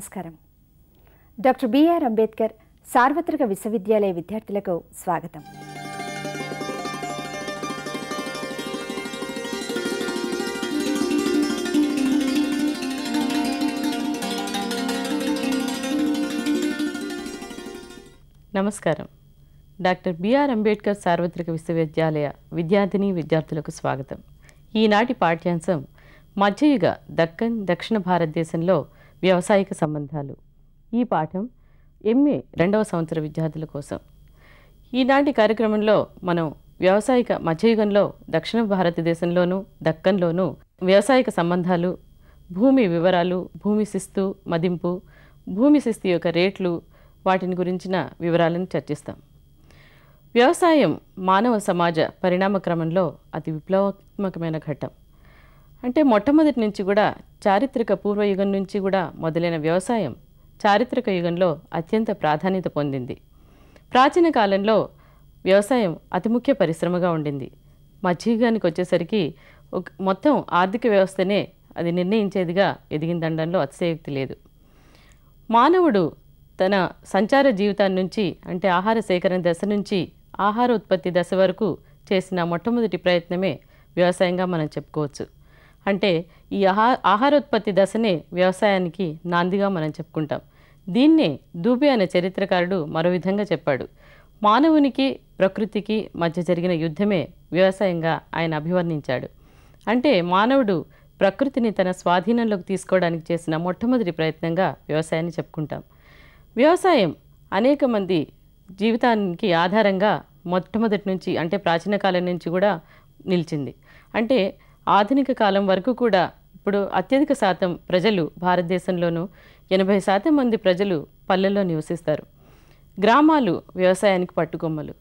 నమస్కారం. డాక్టర్ బిఆర్ అంబేద్కర్ సార్వత్రిక విశ్వవిద్యాలయ విద్యార్థులకు స్వాగతం. నమస్కారం. డాక్టర్ బిఆర్ అంబేద్కర్ సార్వత్రిక విశ్వవిద్యాలయ విద్యార్థిని విద్యార్థులకు స్వాగతం. ఈనాటి పాఠ్యాంశం మధ్యయుగ దక్కన్ దక్షిణ భారతదేశంలో వ్యవసాయక సంబంధాలు. ఈ పాఠం ఎంఏ 2వ సంవత్సర విద్యార్థుల కోసం. ఈనాటి కార్యక్రమంలో మనం వ్యవసాయక మధ్యయుగంలో దక్షిణ భారతదేశంలోనూ దక్కన్లోనూ వ్యవసాయక సంబంధాలు, భూమి వివరాలు, భూమి శిస్తు మదింపు, భూమి శిస్తు యొక్క రేట్లు, వాటిని గురించిన వివరాలను చర్చిస్తాం. వ్యవసాయం మానవ సమాజ పరిణామ క్రమంలో అతి విప్లవాత్మకమైన ఘట్టం. అంటే మొట్టమొదటి నుంచి కూడా చారిత్రక పూర్వయుగం నుంచి కూడా మొదలైన వ్యవసాయం చారిత్రక యుగంలో అత్యంత ప్రాధాన్యత పొందింది. ప్రాచీన కాలంలో వ్యవసాయం అతి ముఖ్య పరిశ్రమగా ఉండింది. మధ్యయుగానికి వచ్చేసరికి మొత్తం ఆర్థిక వ్యవస్థనే అది నిర్ణయించేదిగా ఎదిగిందనడంలో అతిశయోక్తి లేదు. మానవుడు తన సంచార జీవితాన్ని నుంచి, అంటే ఆహార సేకరణ దశ నుంచి ఆహార ఉత్పత్తి దశ వరకు చేసిన మొట్టమొదటి ప్రయత్నమే వ్యవసాయంగా మనం చెప్పుకోవచ్చు. అంటే ఈ ఆహారోత్పత్తి దశనే వ్యవసాయానికి నాందిగా మనం చెప్పుకుంటాం. దీన్నే దూబే అనే చరిత్రకారుడు మరో విధంగా చెప్పాడు. మానవునికి ప్రకృతికి మధ్య జరిగిన యుద్ధమే వ్యవసాయంగా ఆయన అభివర్ణించాడు. అంటే మానవుడు ప్రకృతిని తన స్వాధీనంలోకి తీసుకోవడానికి చేసిన మొట్టమొదటి ప్రయత్నంగా వ్యవసాయాన్ని చెప్పుకుంటాం. వ్యవసాయం అనేక మంది జీవితానికి ఆధారంగా మొట్టమొదటి నుంచి, అంటే ప్రాచీన కాలం నుంచి కూడా నిలిచింది. అంటే ఆధునిక కాలం వరకు కూడా ఇప్పుడు అత్యధిక శాతం ప్రజలు భారతదేశంలోనూ 80% మంది ప్రజలు పల్లెల్లో నివసిస్తారు. గ్రామాలు వ్యవసాయానికి పట్టుకొమ్మలు.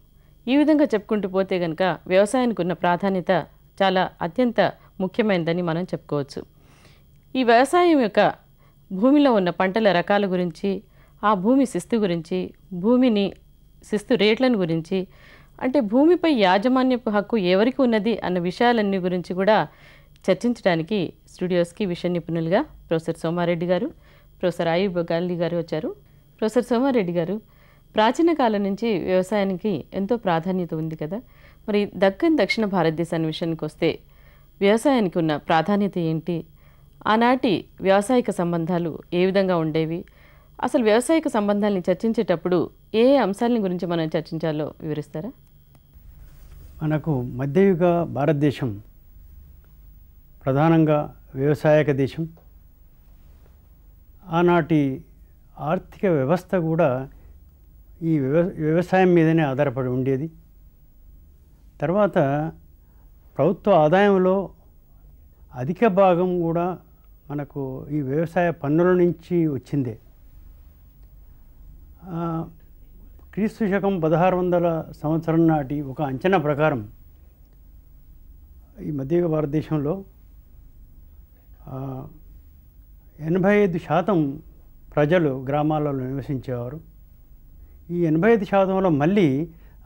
ఈ విధంగా చెప్పుకుంటూ పోతే కనుక వ్యవసాయానికి ఉన్న ప్రాధాన్యత చాలా అత్యంత ముఖ్యమైనదని మనం చెప్పుకోవచ్చు. ఈ వ్యవసాయం యొక్క భూమిలో ఉన్న పంటల రకాల గురించి, ఆ భూమి శిస్తు గురించి, భూమిని శిస్తు రేట్లను గురించి, అంటే భూమిపై యాజమాన్యపు హక్కు ఎవరికి ఉన్నది అన్న విషయాలన్నీ గురించి కూడా చర్చించడానికి స్టూడియోస్కి విషయ నిపుణులుగా ప్రొఫెసర్ సోమారెడ్డి గారు, ప్రొఫెసర్ ఆయుబ్ గాలి గారు వచ్చారు. ప్రొఫెసర్ సోమారెడ్డి గారు, ప్రాచీన కాలం నుంచి వ్యవసాయానికి ఎంతో ప్రాధాన్యత ఉంది కదా, మరి దక్కన్ దక్షిణ భారతదేశాన్ని విషయానికి వస్తే వ్యవసాయానికి ఉన్న ప్రాధాన్యత ఏంటి? ఆనాటి వ్యవసాయక సంబంధాలు ఏ విధంగా ఉండేవి? అసలు వ్యవసాయక సంబంధాలని చర్చించేటప్పుడు ఏ అంశాలని గురించి మనం చర్చించాలో వివరిస్తారా? మనకు మధ్యయుగ భారతదేశం ప్రధానంగా వ్యవసాయక దేశం. ఆనాటి ఆర్థిక వ్యవస్థ కూడా ఈ వ్యవసాయం మీదనే ఆధారపడి ఉండేది. తర్వాత ప్రభుత్వ ఆదాయంలో అధిక భాగం కూడా మనకు ఈ వ్యవసాయ పన్నుల నుంచి వచ్చిందే. క్రీస్తు శకం 1600 సంవత్సరం నాటి ఒక అంచనా ప్రకారం ఈ మధ్యయుగ భారతదేశంలో 85% ప్రజలు గ్రామాలలో నివసించేవారు. ఈ 85%లో మళ్ళీ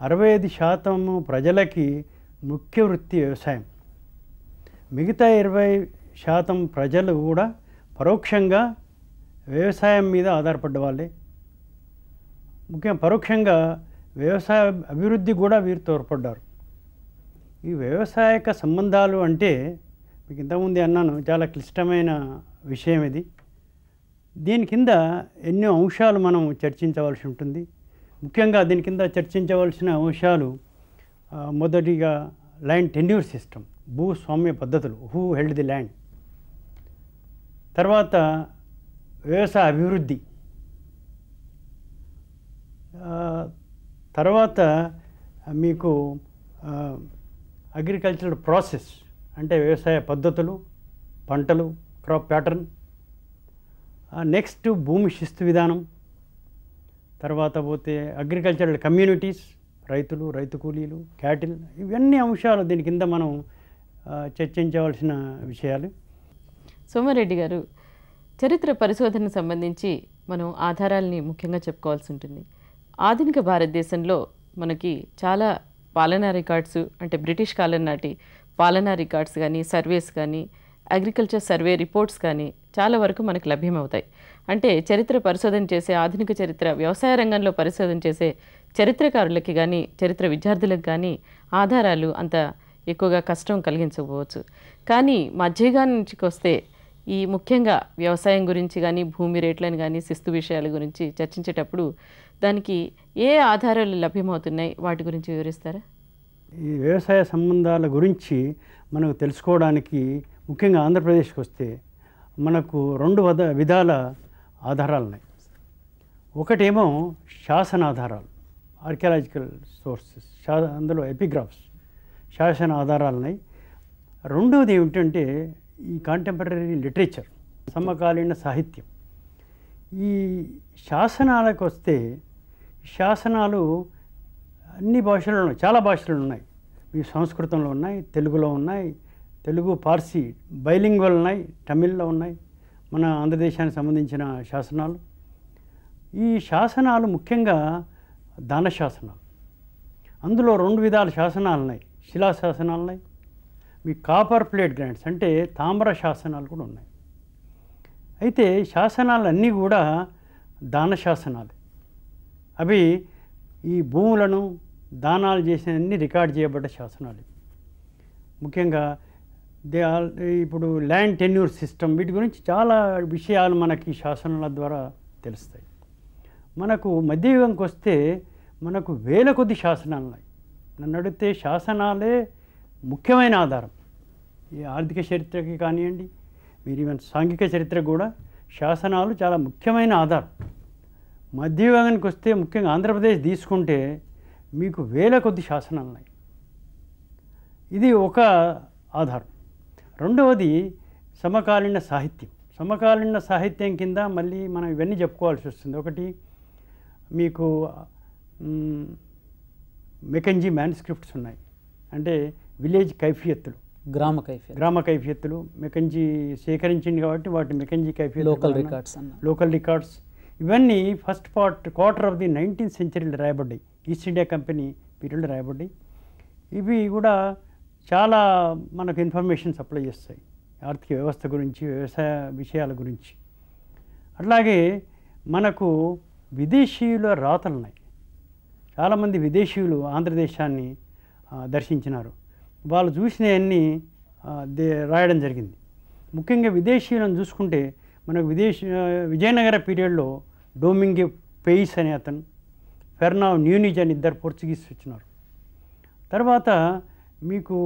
65% ప్రజలకి ముఖ్య వృత్తి వ్యవసాయం. మిగతా 20% ప్రజలు కూడా పరోక్షంగా వ్యవసాయం మీద ఆధారపడ్డ వాళ్ళే. ముఖ్యంగా పరోక్షంగా వ్యవసాయ అభివృద్ధి కూడా వీరు తోడ్పడ్డారు. ఈ వ్యవసాయక సంబంధాలు అంటే మీకు ఇంతకుముందే అన్నాను, చాలా క్లిష్టమైన విషయం ఇది. దీని కింద ఎన్నో అంశాలు మనం చర్చించవలసి ఉంటుంది. ముఖ్యంగా దీని కింద చర్చించవలసిన అంశాలు మొదటిగా ల్యాండ్ టెన్యూర్ సిస్టమ్, భూస్వామ్య పద్ధతులు, హూ హెల్డ్ ది ల్యాండ్. తర్వాత వ్యవసాయ అభివృద్ధి, తర్వాత మీకు అగ్రికల్చరల్ ప్రాసెస్, అంటే వ్యవసాయ పద్ధతులు, పంటలు, క్రాప్ ప్యాటర్న్. నెక్స్ట్ భూమి శిస్తు విధానం. తర్వాత పోతే అగ్రికల్చరల్ కమ్యూనిటీస్, రైతులు, రైతు కూలీలు, క్యాటిల్. ఇవన్నీ అంశాలు దీని కింద మనం చర్చించవలసిన విషయాలు. సోమారెడ్డి గారు, చరిత్ర పరిశోధనకు సంబంధించి మనం ఆధారాలని ముఖ్యంగా చెప్పుకోవాల్సి ఉంటుంది. ఆధునిక భారతదేశంలో మనకి చాలా పాలనా రికార్డ్స్, అంటే బ్రిటిష్ కాలం నాటి పాలనా రికార్డ్స్ కానీ, సర్వేస్ కానీ, అగ్రికల్చర్ సర్వే రిపోర్ట్స్ కానీ చాలా వరకు మనకు లభ్యమవుతాయి. అంటే చరిత్ర పరిశోధన చేసే ఆధునిక చరిత్ర వ్యవసాయ రంగంలో పరిశోధన చేసే చరిత్రకారులకి కానీ చరిత్ర విద్యార్థులకు కానీ ఆధారాలు అంత ఎక్కువగా కష్టం కలిగించకపోవచ్చు. కానీ మధ్యయుగం నుంచి వస్తే ఈ ముఖ్యంగా వ్యవసాయం గురించి కానీ భూమి రేట్లను కానీ శిస్తు విషయాల గురించి చర్చించేటప్పుడు దానికి ఏ ఆధారాలు లభ్యమవుతున్నాయి వాటి గురించి వివరిస్తారా? ఈ వ్యవసాయ సంబంధాల గురించి మనకు తెలుసుకోవడానికి ముఖ్యంగా ఆంధ్రప్రదేశ్కి వస్తే మనకు రెండు విధాల ఆధారాలు ఉన్నాయి. ఒకటేమో శాసనాధారాలు, ఆర్కియాలజికల్ సోర్సెస్, అందులో ఎపిగ్రాఫ్స్, శాసన ఆధారాలు ఉన్నాయి. రెండవది ఏమిటంటే ఈ కాంటెంపరీ లిటరేచర్, సమకాలీన సాహిత్యం. ఈ శాసనాలకు వస్తే శాసనాలు అన్ని భాషల్లో ఉన్నాయి, చాలా భాషలు ఉన్నాయి. మీ సంస్కృతంలో ఉన్నాయి, తెలుగులో ఉన్నాయి, తెలుగు పార్సీ బైలింగ్వల్ ఉన్నాయి, తమిళ్లో ఉన్నాయి, మన ఆంధ్రదేశానికి సంబంధించిన శాసనాలు. ఈ శాసనాలు ముఖ్యంగా దాన శాసనాలు. అందులో రెండు విధాల శాసనాలు ఉన్నాయి. శిలా శాసనాలు ఉన్నాయి, మీ కాపర్ ప్లేట్ గ్రాండ్స్ అంటే తామ్ర శాసనాలు కూడా ఉన్నాయి. అయితే శాసనాలన్నీ కూడా దాన శాసనాలు. అవి ఈ భూములను దానాలు చేసినన్ని రికార్డ్ చేయబడ్డ శాసనాలు. ముఖ్యంగా ఇప్పుడు ల్యాండ్ టెన్యూర్ సిస్టమ్, వీటి గురించి చాలా విషయాలు మనకి శాసనాల ద్వారా తెలుస్తాయి. మనకు మధ్యయుగంకి వస్తే మనకు వేల కొద్ది శాసనాలు ఉన్నాయి. నన్ను అడిగితే శాసనాలే ముఖ్యమైన ఆధారం. ఈ ఆర్థిక చరిత్రకి కానివ్వండి, మీరు ఈవెన్ సాంఘిక చరిత్ర కూడా శాసనాలు చాలా ముఖ్యమైన ఆధారం. మధ్యయుగానికి వస్తే ముఖ్యంగా ఆంధ్రప్రదేశ్ తీసుకుంటే మీకు వేల కొద్ది శాసనాలు ఉన్నాయి. ఇది ఒక ఆధారం. రెండవది సమకాలీన సాహిత్యం. సమకాలీన సాహిత్యం కింద మళ్ళీ మనం ఇవన్నీ చెప్పుకోవాల్సి వస్తుంది. ఒకటి మీకు మెకంజీ మ్యాన్స్క్రిప్ట్స్ ఉన్నాయి, అంటే విలేజ్ కైఫియత్తులు, గ్రామ కైఫియత్తులు మెకంజీ సేకరించింది కాబట్టి వాటి మెకంజీ కైఫియత్, లోకల్ రికార్డ్స్. ఇవన్నీ first quarter of the 19th centuryలో రాయబడ్డాయి, ఈస్ట్ ఇండియా కంపెనీ పీరియడ్లో రాయబడ్డాయి. ఇవి కూడా చాలా మనకు ఇన్ఫర్మేషన్ సప్లై చేస్తాయి ఆర్థిక వ్యవస్థ గురించి, వ్యవసాయ విషయాల గురించి. అట్లాగే మనకు విదేశీయుల రాతలు ఉన్నాయి. చాలామంది విదేశీయులు ఆంధ్రదేశాన్ని దర్శించినారు. వాళ్ళు చూసినవన్నీ రాయడం జరిగింది. ముఖ్యంగా విదేశీయులను చూసుకుంటే మనకు విజయనగర పీరియడ్లో డొమింగే పెయిస్ అనే అతను, ఫెర్నావ్ న్యూనిజ్ అని ఇద్దరు పోర్చుగీస్ వచ్చినారు. తర్వాత మీకు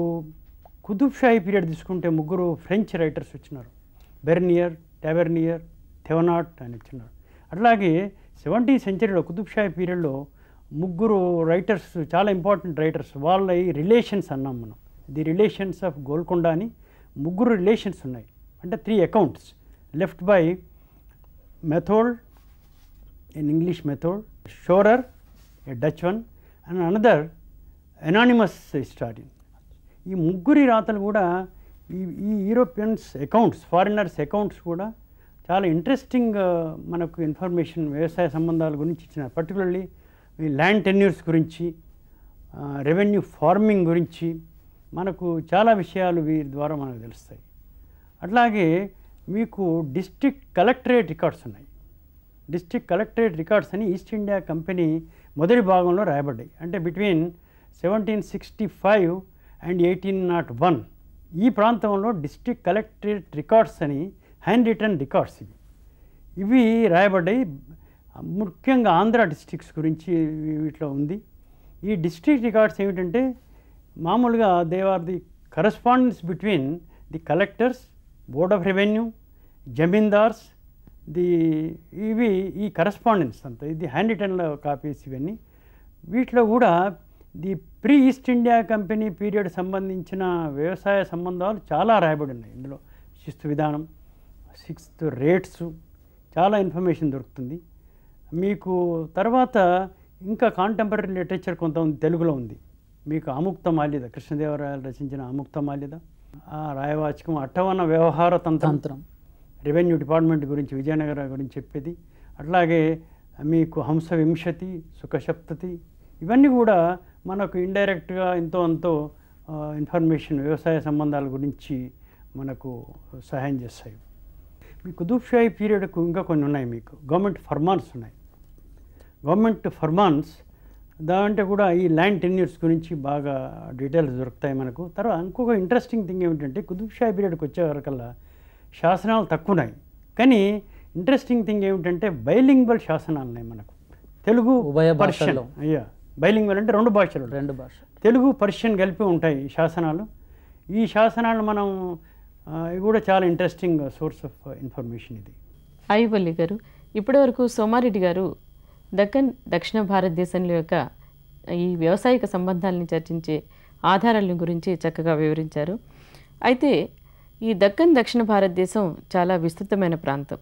కుతుబ్ షాహీ పీరియడ్ తీసుకుంటే ముగ్గురు ఫ్రెంచ్ రైటర్స్ వచ్చినారు, బెర్నియర్, టావెర్నియర్, థెవనాట్ అని వచ్చినారు. అట్లాగే 17th centuryలో కుతుబ్ షాహీ పీరియడ్లో ముగ్గురు రైటర్స్, చాలా ఇంపార్టెంట్ రైటర్స్, వాళ్ళ రిలేషన్స్ అన్నాం మనం. ది రిలేషన్స్ ఆఫ్ గోల్కొండ అని ముగ్గురు రిలేషన్స్ ఉన్నాయి. అంటే 3 accounts left by method, in English method, Shorer a Dutch one, and another anonymous historian. ఈ ముగ్గురి రాతలు కూడా ఈ యూరోపియన్స్ అకౌంట్స్, ఫారినర్స్ అకౌంట్స్ కూడా చాలా ఇంట్రెస్టింగ్ మనకు ఇన్ఫర్మేషన్ వ్యవసాయ సంబంధాల గురించి ఇచ్చినారు. పర్టికులర్లీ ఈ ల్యాండ్ టెన్యూర్స్ గురించి, రెవెన్యూ ఫార్మింగ్ గురించి మనకు చాలా విషయాలు వీరి ద్వారా మనకు తెలుస్తాయి. అట్లాగే మీకు డిస్ట్రిక్ట్ కలెక్టరేట్ రికార్డ్స్ ఉన్నాయి. డిస్ట్రిక్ట్ కలెక్టరేట్ రికార్డ్స్ అని ఈస్ట్ ఇండియా కంపెనీ మొదటి భాగంలో రాయబడ్డాయి. అంటే బిట్వీన్ 1765 and 1801 ఈ ప్రాంతంలో డిస్ట్రిక్ట్ కలెక్టరేట్ రికార్డ్స్ అని హ్యాండ్ రిటర్న్ రికార్డ్స్ ఇవి రాయబడ్డాయి. ముఖ్యంగా ఆంధ్ర డిస్ట్రిక్ట్స్ గురించి వీటిలో ఉంది. ఈ డిస్ట్రిక్ట్ రికార్డ్స్ ఏమిటంటే మామూలుగా they are the correspondence between the collectors, board of revenue, zamindars, ఇవి ఈ కరస్పాండెన్స్ అంతా. ఇది హ్యాండ్ రిటర్న్లో కాపీస్ ఇవన్నీ. వీటిలో కూడా the pre east India company period సంబంధించిన వ్యవసాయ సంబంధాలు చాలా రాయబడి ఉన్నాయి. ఇందులో శిస్తు విధానం, 6th రేట్స్, చాలా ఇన్ఫర్మేషన్ దొరుకుతుంది మీకు. తర్వాత ఇంకా కాంటెంపరీ లిటరేచర్ కొంత తెలుగులో ఉంది. మీకు ఆముక్త మాల్యద, కృష్ణదేవరాయలు రచించిన ఆముక్త మాల్యద, రాయవాచకం, అట్టవన వ్యవహార తంత్రం, రెవెన్యూ డిపార్ట్మెంట్ గురించి, విజయనగర గురించి చెప్పేది. అట్లాగే మీకు హంస వింశతి, సుఖసప్తతి, ఇవన్నీ కూడా మనకు ఇండైరెక్ట్గా ఎంతో ఇన్ఫర్మేషన్ వ్యవసాయ సంబంధాల గురించి మనకు సహాయం చేస్తాయి. మీ కుతుబ్ షాహీ పీరియడ్కు ఇంకా కొన్ని ఉన్నాయి. మీకు గవర్నమెంట్ ఫర్మాన్స్ ఉన్నాయి. గవర్నమెంట్ ఫర్మాన్స్ దాంట్లో కూడా ఈ ల్యాండ్ టెన్యూర్స్ గురించి బాగా డీటెయిల్స్ దొరుకుతాయి మనకు. తర్వాత ఇంకొక ఇంట్రెస్టింగ్ థింగ్ ఏమిటంటే కుతుబ్ షాహీ పీరియడ్కి వచ్చే వరకల్లా శాసనాలు తక్కువ ఉన్నాయి. కానీ ఇంట్రెస్టింగ్ థింగ్ ఏమిటంటే బైలింగ్వల్ శాసనాలు ఉన్నాయి మనకు. తెలుగు ఉభయ పర్షియన్. భాషల్లో. అయ్యా, బైలింగ్వల్ అంటే రెండు భాషలు, తెలుగు పర్షియన్ కలిపి ఉంటాయి ఈ శాసనాలు. ఈ శాసనాలు మనం ఇవి కూడా చాలా ఇంట్రెస్టింగ్ సోర్స్ ఆఫ్ ఇన్ఫర్మేషన్ ఇది. అయ్యవల్లి గారు, ఇప్పటివరకు సోమారెడ్డి గారు దక్షిణ భారతదేశంలో యొక్క ఈ వ్యవసాయక సంబంధాలను చర్చించే ఆధారాల గురించి చక్కగా వివరించారు. అయితే ఈ దక్షిణ భారతదేశం చాలా విస్తృతమైన ప్రాంతం.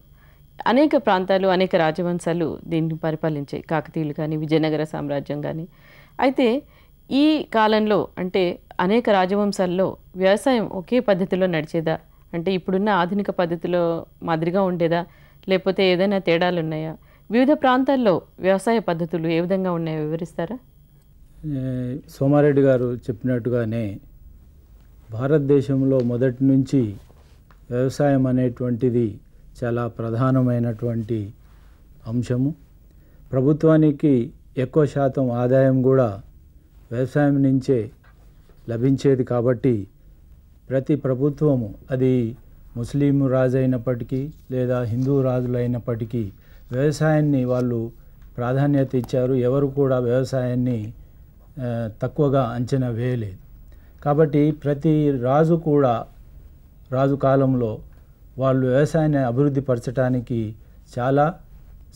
అనేక ప్రాంతాలు, అనేక రాజవంశాలు దీన్ని పరిపాలించాయి. కాకతీయులు కానీ, విజయనగర సామ్రాజ్యం కానీ. అయితే ఈ కాలంలో అంటే అనేక రాజవంశాల్లో వ్యవసాయం ఒకే పద్ధతిలో నడిచేదా? అంటే ఇప్పుడున్న ఆధునిక పద్ధతిలో మాదిరిగా ఉండేదా, లేకపోతే ఏదైనా తేడాలు ఉన్నాయా? వివిధ ప్రాంతాల్లో వ్యవసాయ పద్ధతులు ఏ విధంగా ఉన్నాయో వివరిస్తారా? సోమారెడ్డి గారు చెప్పినట్టుగానే భారతదేశంలో మొదటి నుంచి వ్యవసాయం అనేటువంటిది చాలా ప్రధానమైనటువంటి అంశము. ప్రభుత్వానికి ఎక్కువ శాతం ఆదాయం కూడా వ్యవసాయం నుంచే లభించేది. కాబట్టి ప్రతి ప్రభుత్వము, అది ముస్లిం రాజు అయినప్పటికీ లేదా హిందూ రాజులు అయినప్పటికీ, వ్యవసాయాన్ని వాళ్ళు ప్రాధాన్యత ఇచ్చారు. ఎవరు కూడా వ్యవసాయాన్ని తక్కువగా అంచనా వేయలేదు. కాబట్టి ప్రతి రాజు కూడా రాజు కాలంలో వాళ్ళు వ్యవసాయాన్ని అభివృద్ధి పరచడానికి చాలా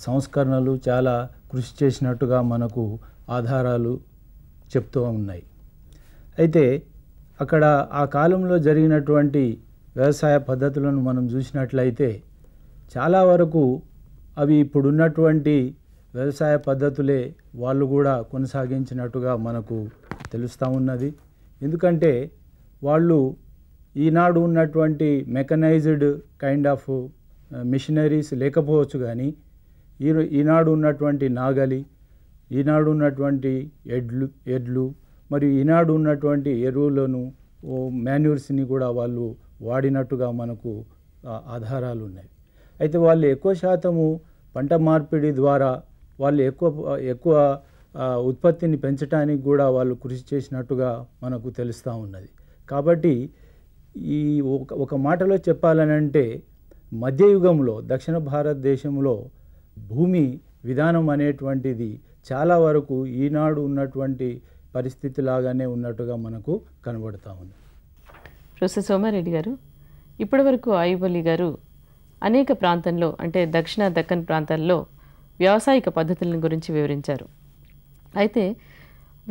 సంస్కరణలు, చాలా కృషి చేసినట్టుగా మనకు ఆధారాలు చెప్తూ ఉన్నాయి. అయితే అక్కడ ఆ కాలంలో జరిగినటువంటి వ్యవసాయ పద్ధతులను మనం చూసినట్లయితే చాలా వరకు అవి ఇప్పుడున్నటువంటి వ్యవసాయ పద్ధతులే వాళ్ళు కూడా కొనసాగించినట్టుగా మనకు తెలుస్తూ ఉన్నది. ఎందుకంటే వాళ్ళు ఈనాడు ఉన్నటువంటి మెకనైజ్డ్ కైండ్ ఆఫ్ మిషనరీస్ లేకపోవచ్చు, కానీ ఈనాడు ఉన్నటువంటి నాగలి, ఈనాడు ఉన్నటువంటి ఎడ్లు మరియు ఈనాడు ఉన్నటువంటి ఎరువులను, మాన్యూర్స్ని కూడా వాళ్ళు వాడినట్టుగా మనకు ఆధారాలు ఉన్నాయి. అయితే వాళ్ళు ఎక్కువ శాతము పంట మార్పిడి ద్వారా వాళ్ళు ఎక్కువ ఉత్పత్తిని పెంచడానికి కూడా వాళ్ళు కృషి చేసినట్టుగా మనకు తెలుస్తూ ఉన్నది. కాబట్టి ఈ ఒక మాటలో చెప్పాలనంటే మధ్యయుగంలో దక్షిణ భారతదేశంలో భూమి విధానం అనేటువంటిది చాలా వరకు ఈనాడు ఉన్నటువంటి పరిస్థితి లాగానే ఉన్నట్టుగా మనకు కనబడుతూ ఉంది. ప్రొఫెసర్ సోమారెడ్డి గారు, ఇప్పటివరకు అయ్యవల్లి గారు అనేక ప్రాంతంలో అంటే దక్కన్ ప్రాంతాల్లో వ్యావసాయిక పద్ధతుల గురించి వివరించారు. అయితే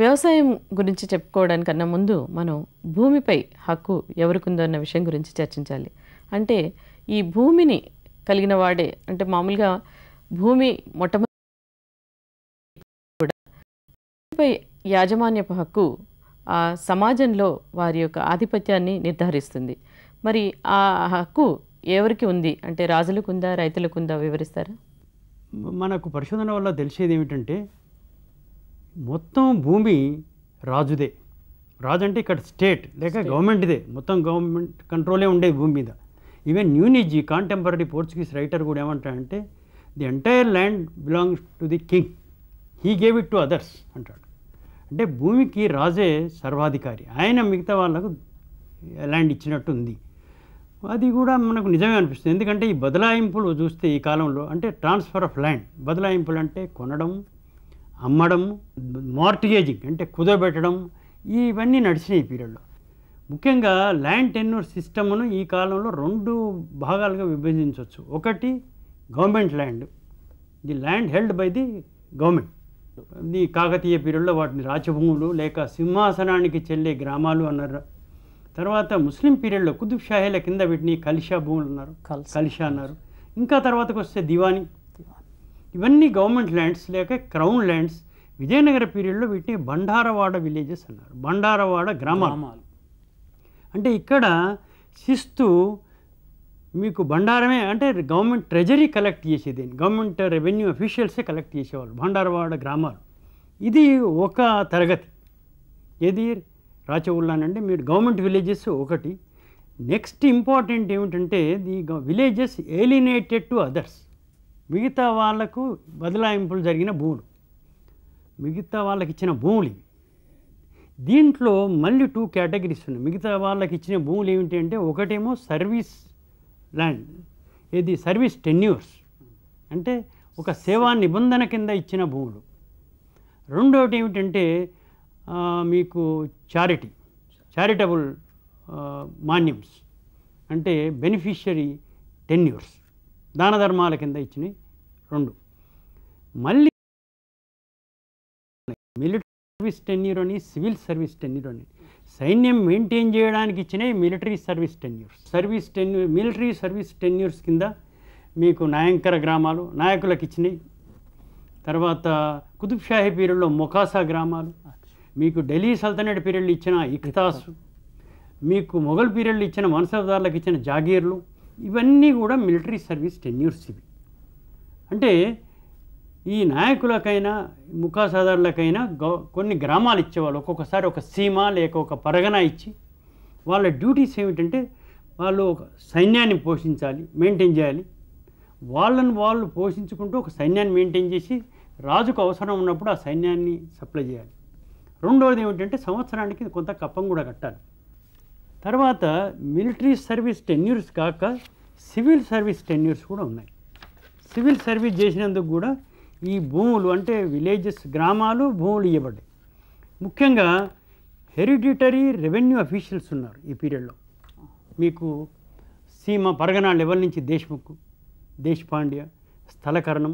వ్యవసాయం గురించి చెప్పుకోవడానికన్నా ముందు మనం భూమిపై హక్కు ఎవరికుందో అన్న విషయం గురించి చర్చించాలి. అంటే ఈ భూమిని కలిగిన వాడే, అంటే మామూలుగా భూమి మొట్టమొదటి భూమిపై యాజమాన్యపు హక్కు ఆ సమాజంలో వారి యొక్క ఆధిపత్యాన్ని నిర్ధారిస్తుంది. మరి ఆ హక్కు ఎవరికి ఉంది? అంటే రాజులకు ఉందా, రైతులకు ఉందా? వివరిస్తారా? మనకు పరిశోధన వల్ల తెలిసేది ఏమిటంటే మొత్తం భూమి రాజుదే. రాజు అంటే ఇక్కడ స్టేట్ లేక గవర్నమెంట్దే, మొత్తం గవర్నమెంట్ కంట్రోలే ఉండేది భూమి మీద. ఈవెన్ న్యూనిజీ కాంటెంపరీ పోర్చుగీస్ రైటర్ కూడా ఏమంటాడంటే the entire land belongs to the king, he gave it to others అంటాడు. అంటే భూమికి రాజే సర్వాధికారి, ఆయన మిగతా వాళ్ళకు ల్యాండ్ ఇచ్చినట్టు ఉంది. అది కూడా మనకు నిజమే అనిపిస్తుంది. ఎందుకంటే ఈ బదలాయింపులు చూస్తే ఈ కాలంలో అంటే ట్రాన్స్ఫర్ ఆఫ్ ల్యాండ్, బదలాయింపులు అంటే కొనడం, అమ్మడం, మార్టిగేజింగ్ అంటే కుదబెట్టడం, ఇవన్నీ నడిచినాయి ఈ పీరియడ్లో. ముఖ్యంగా ల్యాండ్ టెన్యూర్ సిస్టమ్ను ఈ కాలంలో 2 భాగాలుగా విభజించవచ్చు. ఒకటి government land, the land held by the government. The Kakatiya పీరియడ్లో వాటిని రాచభూములు లేక సింహాసనానికి చెల్లే గ్రామాలు అన్నారు. తర్వాత ముస్లిం పీరియడ్లో కుతుబ్ షాహీల కింద వీటిని కలిషా భూములు అన్నారు, కలిషా అన్నారు. ఇంకా తర్వాతకు వస్తే దివానీ, ఇవన్నీ గవర్నమెంట్ ల్యాండ్స్ లేక క్రౌన్ ల్యాండ్స్. విజయనగర పీరియడ్లో వీటిని బండారవాడ విలేజెస్ అన్నారు, బండారవాడ గ్రామాలు. అంటే ఇక్కడ శిస్తు మీకు బండారమే, అంటే గవర్నమెంట్ ట్రెజరీ కలెక్ట్ చేసేది, గవర్నమెంట్ రెవెన్యూ అఫీషియల్సే కలెక్ట్ చేసేవాళ్ళు బండారవాడ గ్రామాలు. ఇది ఒక తరగతి. ఏది రాచవుల్లానంటే మీరు గవర్నమెంట్ విలేజెస్ ఒకటి. నెక్స్ట్ ఇంపార్టెంట్ ఏమిటంటే the villages alienated to others, మిగతా వాళ్ళకు బదలాయింపులు జరిగిన భూములు, మిగతా వాళ్ళకి ఇచ్చిన భూములు ఇవి. దీంట్లో మళ్ళీ 2 కేటగిరీస్ ఉన్నాయి. మిగతా వాళ్ళకి ఇచ్చిన భూములు ఏమిటి అంటే, ఒకటేమో సర్వీస్ ల్యాండ్, ఇది సర్వీస్ టెన్యూర్స్ అంటే ఒక సేవా నిబంధన కింద ఇచ్చిన భూములు. రెండోటి ఏమిటంటే మీకు చారిటబుల్ మాన్యమ్స్ అంటే బెనిఫిషియరీ టెన్యూర్స్, దాన ధర్మాల కింద ఇచ్చినవి 2. మళ్ళీ మిలిటరీ సర్వీస్ టెన్యూర్ అని, సివిల్ సర్వీస్ టెన్యూర్ అని, సైన్యం మెయింటైన్ చేయడానికి ఇచ్చినవి military service tenures. Military service tenures కింద మీకు నాయంకర గ్రామాలు నాయకులకు ఇచ్చినవి, తర్వాత కుతుబ్ షాహీ పీరియడ్లో మొకాసా గ్రామాలు, మీకు ఢిల్లీ సల్తనట్ పీరియడ్లో ఇచ్చిన ఇఖ్తాసు, మీకు మొఘల్ పీరియడ్లో ఇచ్చిన మన్సబ్దార్లకు ఇచ్చిన జాగీర్లు, ఇవన్నీ కూడా మిలిటరీ సర్వీస్ టెన్యూర్స్. ఇవి అంటే ఈ నాయకులకైనా ముఖాసాదారులకైనా కొన్ని గ్రామాలు ఇచ్చేవాళ్ళు, ఒక్కొక్కసారి ఒక సీమ లేక ఒక పరగన ఇచ్చి వాళ్ళ డ్యూటీస్ ఏమిటంటే వాళ్ళు ఒక సైన్యాన్ని పోషించాలి, మెయింటైన్ చేయాలి. వాళ్ళని వాళ్ళు పోషించుకుంటూ ఒక సైన్యాన్ని మెయింటైన్ చేసి రాజుకు అవసరం ఉన్నప్పుడు ఆ సైన్యాన్ని సప్లై చేయాలి. రెండవది ఏమిటంటే సంవత్సరానికి కొంత కప్పం కూడా కట్టాలి. తర్వాత మిలిటరీ సర్వీస్ టెన్యూర్స్ కాక సివిల్ సర్వీస్ టెన్యూర్స్ కూడా ఉన్నాయి. సివిల్ సర్వీస్ చేసినందుకు కూడా ఈ భూములు అంటే విలేజెస్ గ్రామాలు భూములు ఇవ్వబడ్డాయి. ముఖ్యంగా హెరిడిటరీ రెవెన్యూ అఫీషియల్స్ ఉన్నారు ఈ పీరియడ్లో. మీకు సీమ పరగనా లెవెల్ నుంచి దేశ్ముఖ్, దేశపాండ్య, స్థలకరణం,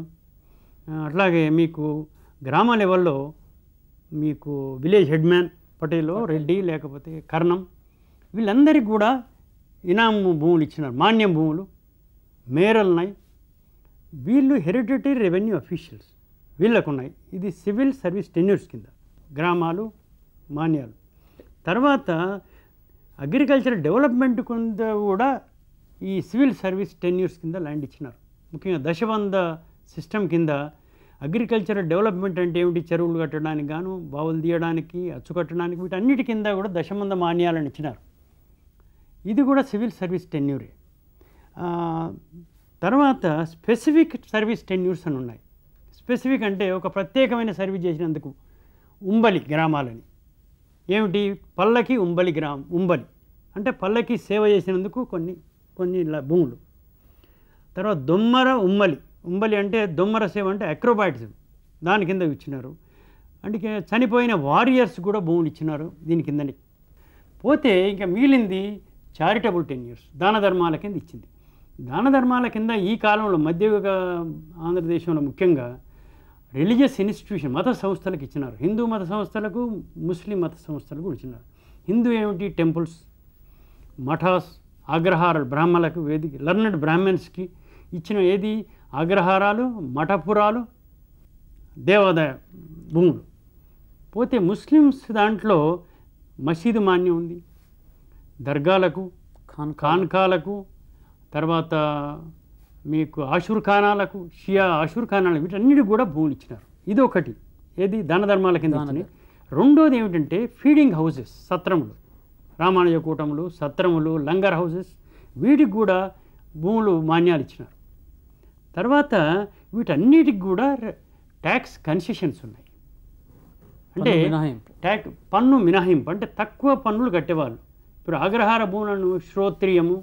అట్లాగే మీకు గ్రామ లెవెల్లో మీకు విలేజ్ హెడ్మ్యాన్ పటేలో రెడ్డి లేకపోతే కర్ణం, వీళ్ళందరికీ కూడా ఇనాము భూములు ఇచ్చినారు, మాన్యం భూములు, మేరలున్నాయి. వీళ్ళు హెరిడిటరీ రెవెన్యూ అఫీషియల్స్ వీళ్ళకు ఉన్నాయి. ఇది సివిల్ సర్వీస్ టెన్యూర్స్ కింద గ్రామాలు మాన్యాలు. తర్వాత అగ్రికల్చర్ డెవలప్మెంట్ కింద కూడా ఈ సివిల్ సర్వీస్ టెన్యూర్స్ కింద ల్యాండ్ ఇచ్చినారు. ముఖ్యంగా దశబంధ సిస్టమ్ కింద అగ్రికల్చర్ డెవలప్మెంట్ అంటే ఏమిటి, చెరువులు కట్టడానికి గాను, బావులు తీయడానికి, అచ్చు కట్టడానికి, వీటన్నిటి కింద కూడా దశబంధ మాన్యాలను ఇచ్చినారు. ఇది కూడా సివిల్ సర్వీస్ టెన్యూరే. తర్వాత స్పెసిఫిక్ సర్వీస్ టెన్యూర్స్ అని ఉన్నాయి. స్పెసిఫిక్ అంటే ఒక ప్రత్యేకమైన సర్వీస్ చేసినందుకు ఉంబలి గ్రామాలని, ఏమిటి పల్లకి ఉంబలి ఉంబలి అంటే పల్లకి సేవ చేసినందుకు కొన్ని భూములు. తర్వాత దొమ్మర ఉంబలి అంటే దొమ్మర సేవ అంటే అక్రోబాటిజం, దాని కింద ఇచ్చినారు. అంటే చనిపోయిన వారియర్స్ కూడా భూములు ఇచ్చినారు దీని కిందని. పోతే ఇంకా మిగిలింది చారిటబుల్ టెన్యూర్స్, దాన ధర్మాల కింద ఇచ్చింది. దాన ధర్మాల కింద ఈ కాలంలో మధ్యయుగ ఆంధ్రదేశంలో ముఖ్యంగా రిలీజియస్ ఇన్స్టిట్యూషన్ మత సంస్థలకు ఇచ్చినారు. హిందూ మత సంస్థలకు, ముస్లిం మత సంస్థలకు కూడా ఇచ్చినారు. హిందూ ఏమిటి టెంపుల్స్, మఠాస్, అగ్రహారాలు, బ్రాహ్మణులకు వేదిక లర్నెడ్ బ్రాహ్మణ్స్కి ఇచ్చిన ఏది అగ్రహారాలు, మఠపురాలు, దేవాదాయ భూములు. పోతే ముస్లిమ్స్ దాంట్లో మసీదు మాన్యం ఉంది, దర్గాలకు, ఖాన్ఖాలకు, తర్వాత మీకు ఆషుర్ఖానాలకు, షియా ఆషుర్ఖానాలకు, వీటన్నిటికి కూడా భూములు ఇచ్చినారు. ఇది ఒకటి ఏది దాన ధర్మాల కింద ఇచ్చినాయి. రెండోది ఏమిటంటే ఫీడింగ్ హౌసెస్, సత్రములు, రామానుజ కూటములు, సత్రములు, లంగర్ హౌసెస్, వీటికి కూడా భూములు మాన్యాలు ఇచ్చినారు. తర్వాత వీటన్నిటికి కూడా ట్యాక్స్ కన్సెషన్స్ ఉన్నాయి. అంటే పన్ను మినహాయింపు అంటే తక్కువ పన్నులు కట్టేవాళ్ళు. ఇప్పుడు అగ్రహార భూములను శ్రోత్రియము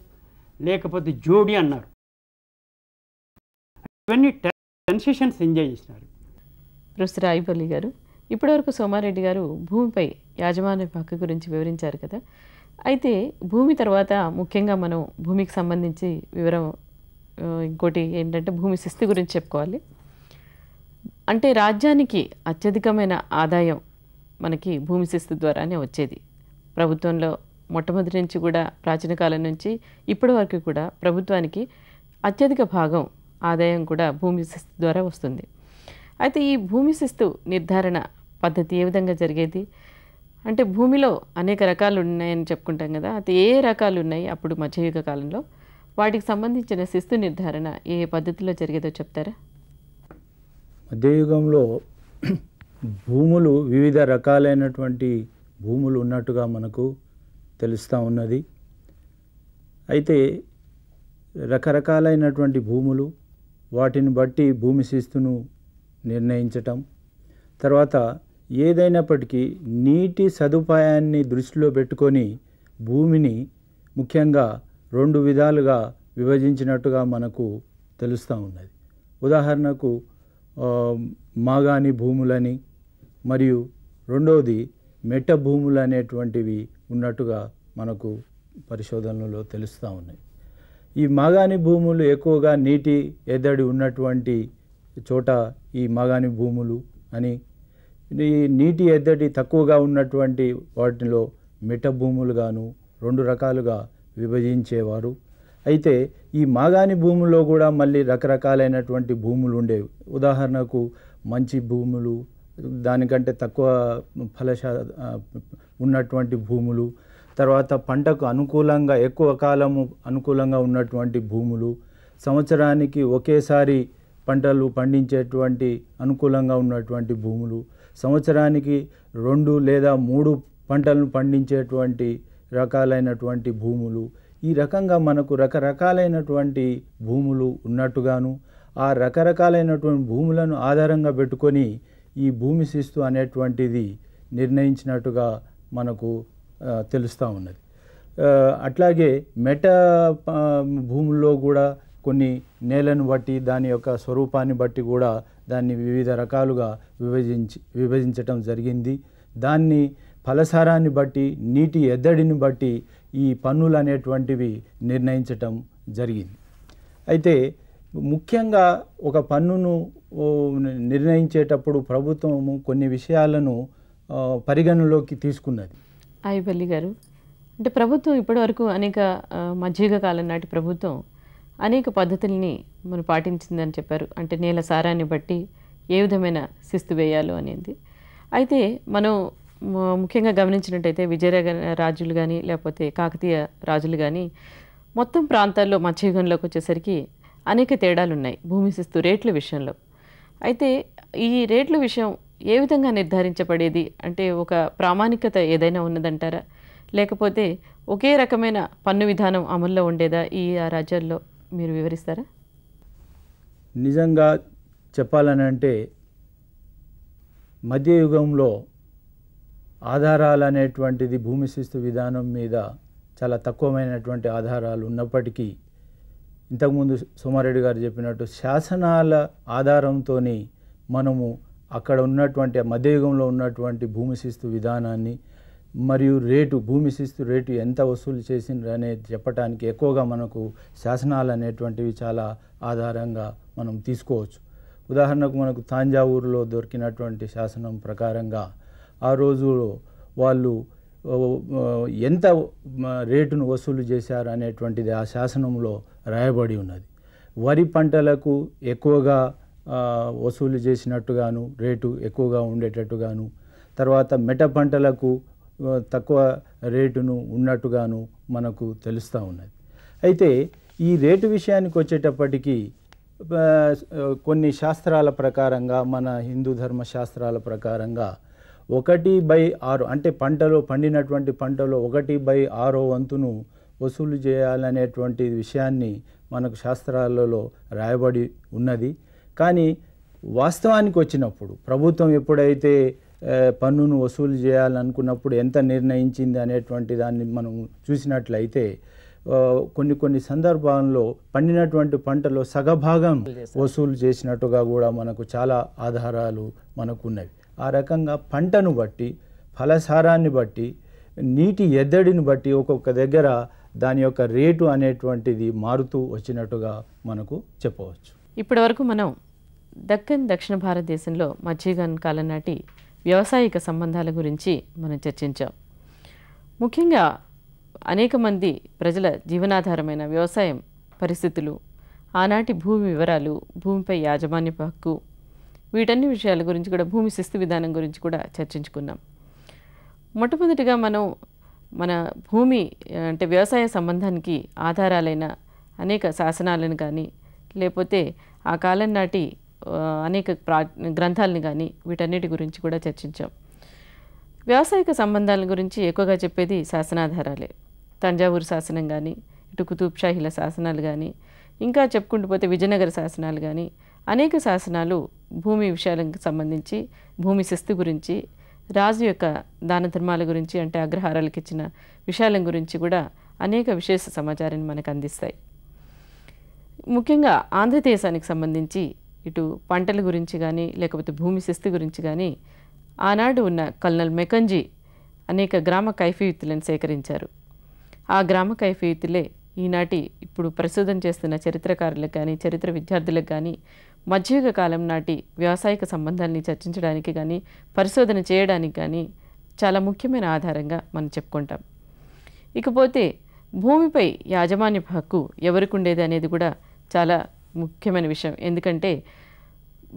లేకపోతే జోడి అన్నారు. ఇవన్నీ ట్యాక్స్ కన్సెషన్స్ ఎంజాయ్ చేసినారు. ప్రొఫెసర్ ఆయిపల్లి గారు, ఇప్పటివరకు సోమారెడ్డి గారు భూమిపై యాజమాన్య హక్కు గురించి వివరించారు కదా. అయితే భూమి తర్వాత ముఖ్యంగా మనం భూమికి సంబంధించి వివరం ఇంకోటి ఏంటంటే భూమి శిస్తు గురించి చెప్పుకోవాలి. అంటే రాజ్యానికి అత్యధికమైన ఆదాయం మనకి భూమి శిస్తు ద్వారానే వచ్చేది. ప్రభుత్వంలో మొట్టమొదటి నుంచి కూడా ప్రాచీన కాలం నుంచి ఇప్పటి వరకు కూడా ప్రభుత్వానికి అత్యధిక భాగం ఆదాయం కూడా భూమి శిస్తు ద్వారా వస్తుంది. అయితే ఈ భూమి శిస్తు నిర్ధారణ పద్ధతి ఏ విధంగా జరిగేది అంటే భూమిలో అనేక రకాలు ఉన్నాయని చెప్పుకుంటాం కదా. అయితే ఏ రకాలు ఉన్నాయి అప్పుడు మధ్యయుగ కాలంలో, వాటికి సంబంధించిన శిస్తు నిర్ధారణ ఏ పద్ధతిలో జరిగేదో చెప్తారా? మధ్యయుగంలో భూములు వివిధ రకాలైనటువంటి భూములు ఉన్నట్టుగా మనకు తెలుస్తూ ఉన్నది. అయితే రకరకాలైనటువంటి భూములు, వాటిని బట్టి భూమి శిస్తును నిర్ణయించటం, తర్వాత ఏదైనప్పటికీ నీటి సదుపాయాన్ని దృష్టిలో పెట్టుకొని భూమిని ముఖ్యంగా 2 విధాలుగా విభజించినట్టుగా మనకు తెలుస్తూ ఉన్నది. ఉదాహరణకు మాగాణి భూములని మరియు రెండవది మెట్ట భూములు అనేటువంటివి ఉన్నట్టుగా మనకు పరిశోధనలో తెలుస్తూ ఉన్నాయి. ఈ మాగాణి భూములు ఎక్కువగా నీటి ఎద్దడి ఉన్నటువంటి చోట ఈ మాగాణి భూములు అని, ఈ నీటి ఎద్దడి తక్కువగా ఉన్నటువంటి వాటిలో మెట్ట భూములుగాను 2 రకాలుగా విభజించేవారు. అయితే ఈ మాగాణి భూముల్లో కూడా మళ్ళీ రకరకాలైనటువంటి భూములు ఉండేవి. ఉదాహరణకు మంచి భూములు, దానికంటే తక్కువ ఉన్నటువంటి భూములు, తర్వాత పంటకు అనుకూలంగా ఎక్కువ కాలము అనుకూలంగా ఉన్నటువంటి భూములు, సంవత్సరానికి ఒకేసారి పంటలు పండించేటువంటి అనుకూలంగా ఉన్నటువంటి భూములు, సంవత్సరానికి 2 లేదా 3 పంటలను పండించేటువంటి రకాలైనటువంటి భూములు, ఈ రకంగా మనకు రకరకాలైనటువంటి భూములు ఉన్నట్టుగాను, ఆ రకరకాలైనటువంటి భూములను ఆధారంగా పెట్టుకొని ఈ భూమి శిస్తు అనేటువంటిది నిర్ణయించినట్టుగా మనకు తెలుస్తూ ఉన్నది. అట్లాగే మెట్ట భూముల్లో కూడా కొన్ని నేలను బట్టి దాని యొక్క స్వరూపాన్ని బట్టి కూడా దాన్ని వివిధ రకాలుగా విభజించటం జరిగింది. దాన్ని ఫలసారాన్ని బట్టి, నీటి ఎద్దడిని బట్టి ఈ పన్నులు అనేటువంటివి నిర్ణయించటం జరిగింది. అయితే ముఖ్యంగా ఒక పన్నును నిర్ణయించేటప్పుడు ప్రభుత్వము కొన్ని విషయాలను పరిగణలోకి తీసుకున్నది. ఐవల్లి గారు, అంటే ప్రభుత్వం ఇప్పటివరకు అనేక మధ్యయుగ కాలం నాటి ప్రభుత్వం అనేక పద్ధతుల్ని మనం పాటించిందని చెప్పారు. అంటే నేల సారాన్ని బట్టి ఏ విధమైన శిస్తు వేయాలో అనేది. అయితే మనం ముఖ్యంగా గమనించినట్టయితే విజయ రాజులు కానీ లేకపోతే కాకతీయ రాజులు కానీ మొత్తం ప్రాంతాల్లో మధ్యయుగంలోకి వచ్చేసరికి అనేక తేడాలు ఉన్నాయి భూమి శిస్తు రేట్ల విషయంలో. అయితే ఈ రేట్ల విషయం ఏ విధంగా నిర్ధారించబడేది? అంటే ఒక ప్రామాణికత ఏదైనా ఉన్నదంటారా, లేకపోతే ఒకే రకమైన పన్ను విధానం అమల్లో ఉండేదా ఈ రాజ్యాల్లో? మీరు వివరిస్తారా? నిజంగా చెప్పాలనంటే మధ్యయుగంలో ఆధారాలు అనేటువంటిది భూమి శిస్తు విధానం మీద చాలా తక్కువమైనటువంటి ఆధారాలు ఉన్నప్పటికీ, ఇంతకుముందు సోమారెడ్డి గారు చెప్పినట్టు శాసనాల ఆధారంతో మనము అక్కడ ఉన్నటువంటి మధ్యయుగంలో ఉన్నటువంటి భూమి శిస్తు విధానాన్ని మరియు భూమి శిస్తు రేటు ఎంత వసూలు చేసిండ్రు అనేది చెప్పడానికి ఎక్కువగా మనకు శాసనాలు అనేటువంటివి చాలా ఆధారంగా మనం తీసుకోవచ్చు. ఉదాహరణకు మనకు తాంజావూరులో దొరికినటువంటి శాసనం ప్రకారంగా ఆ రోజులో వాళ్ళు ఎంత రేటును వసూలు చేశారు అనేటువంటిది ఆ శాసనంలో రాయబడి ఉన్నది. వరి పంటలకు ఎక్కువగా వసూలు చేసినట్టుగాను, రేటు ఎక్కువగా ఉండేటట్టుగాను, తర్వాత మెట్ట పంటలకు తక్కువ రేటును ఉన్నట్టుగాను మనకు తెలుస్తూ ఉన్నది. అయితే ఈ రేటు విషయానికి వచ్చేటప్పటికీ కొన్ని శాస్త్రాల ప్రకారంగా, మన హిందూ ధర్మ శాస్త్రాల ప్రకారంగా 1/6 అంటే పండినటువంటి పంటలో 1/6 వంతును వసూలు చేయాలనేటువంటి విషయాన్ని మనకు శాస్త్రాలలో రాయబడి ఉన్నది. కానీ వాస్తవానికి వచ్చినప్పుడు ప్రభుత్వం ఎప్పుడైతే పన్నును వసూలు చేయాలనుకున్నప్పుడు ఎంత నిర్ణయించింది అనేటువంటి దాన్ని మనం చూసినట్లయితే కొన్ని సందర్భాల్లో పండినటువంటి పంటలో సగభాగం వసూలు చేసినట్టుగా కూడా మనకు చాలా ఆధారాలు మనకు ఉన్నవి. ఆ రకంగా పంటను బట్టి, ఫలసారాన్ని బట్టి, నీటి ఎద్దడిని బట్టి ఒక్కొక్క దగ్గర దాని యొక్క రేటు అనేటువంటిది మారుతూ వచ్చినట్టుగా మనకు చెప్పవచ్చు. ఇప్పటి వరకు మనం దక్షిణ భారతదేశంలో మధ్యయుగం కాలం నాటి వ్యవసాయిక సంబంధాల గురించి మనం చర్చించాం. ముఖ్యంగా అనేక మంది ప్రజల జీవనాధారమైన వ్యవసాయం పరిస్థితులు, ఆనాటి భూమి వివరాలు, భూమిపై యాజమాన్యపు హక్కు, వీటన్ని విషయాల గురించి కూడా, భూమి శిస్తు విధానం గురించి కూడా చర్చించుకున్నాం. మొట్టమొదటిగా మనం మన భూమి అంటే వ్యవసాయ సంబంధానికి ఆధారాలైన అనేక శాసనాలను కానీ, లేకపోతే ఆ కాలం నాటి అనేక గ్రంథాలను కానీ, వీటన్నిటి గురించి కూడా చర్చించాం. వ్యవసాయక సంబంధాల గురించి ఎక్కువగా చెప్పేది శాసనాధారాలే. తంజావూరు శాసనం కానీ, ఇటు కుతుబ్ షాహీల శాసనాలు కానీ, ఇంకా చెప్పుకుంటూ పోతే విజయనగర శాసనాలు కానీ, అనేక శాసనాలు భూమి విషయాలకు సంబంధించి, భూమి శిస్తు గురించి, రాజు యొక్క దాన ధర్మాల గురించి, అంటే అగ్రహారాలకు ఇచ్చిన విషయాల గురించి కూడా అనేక విశేష సమాచారాన్ని మనకు అందిస్తాయి. ముఖ్యంగా ఆంధ్రదేశానికి సంబంధించి ఇటు పంటల గురించి కానీ, లేకపోతే భూమి శిస్తు గురించి కానీ ఆనాడు ఉన్న కల్నల్ మెకంజీ అనేక గ్రామ కైఫీయుతులను సేకరించారు. ఆ గ్రామ కైఫీయుతులే ఈనాటి ఇప్పుడు పరిశోధన చేస్తున్న చరిత్రకారులకు కానీ, చరిత్ర విద్యార్థులకు కానీ మధ్యయుగ కాలం నాటి వ్యవసాయక సంబంధాలని చర్చించడానికి కానీ, పరిశోధన చేయడానికి కానీ చాలా ముఖ్యమైన ఆధారంగా మనం చెప్పుకుంటాం. ఇకపోతే భూమిపై యాజమాన్యపు హక్కు ఎవరికి ఉండేది అనేది కూడా చాలా ముఖ్యమైన విషయం. ఎందుకంటే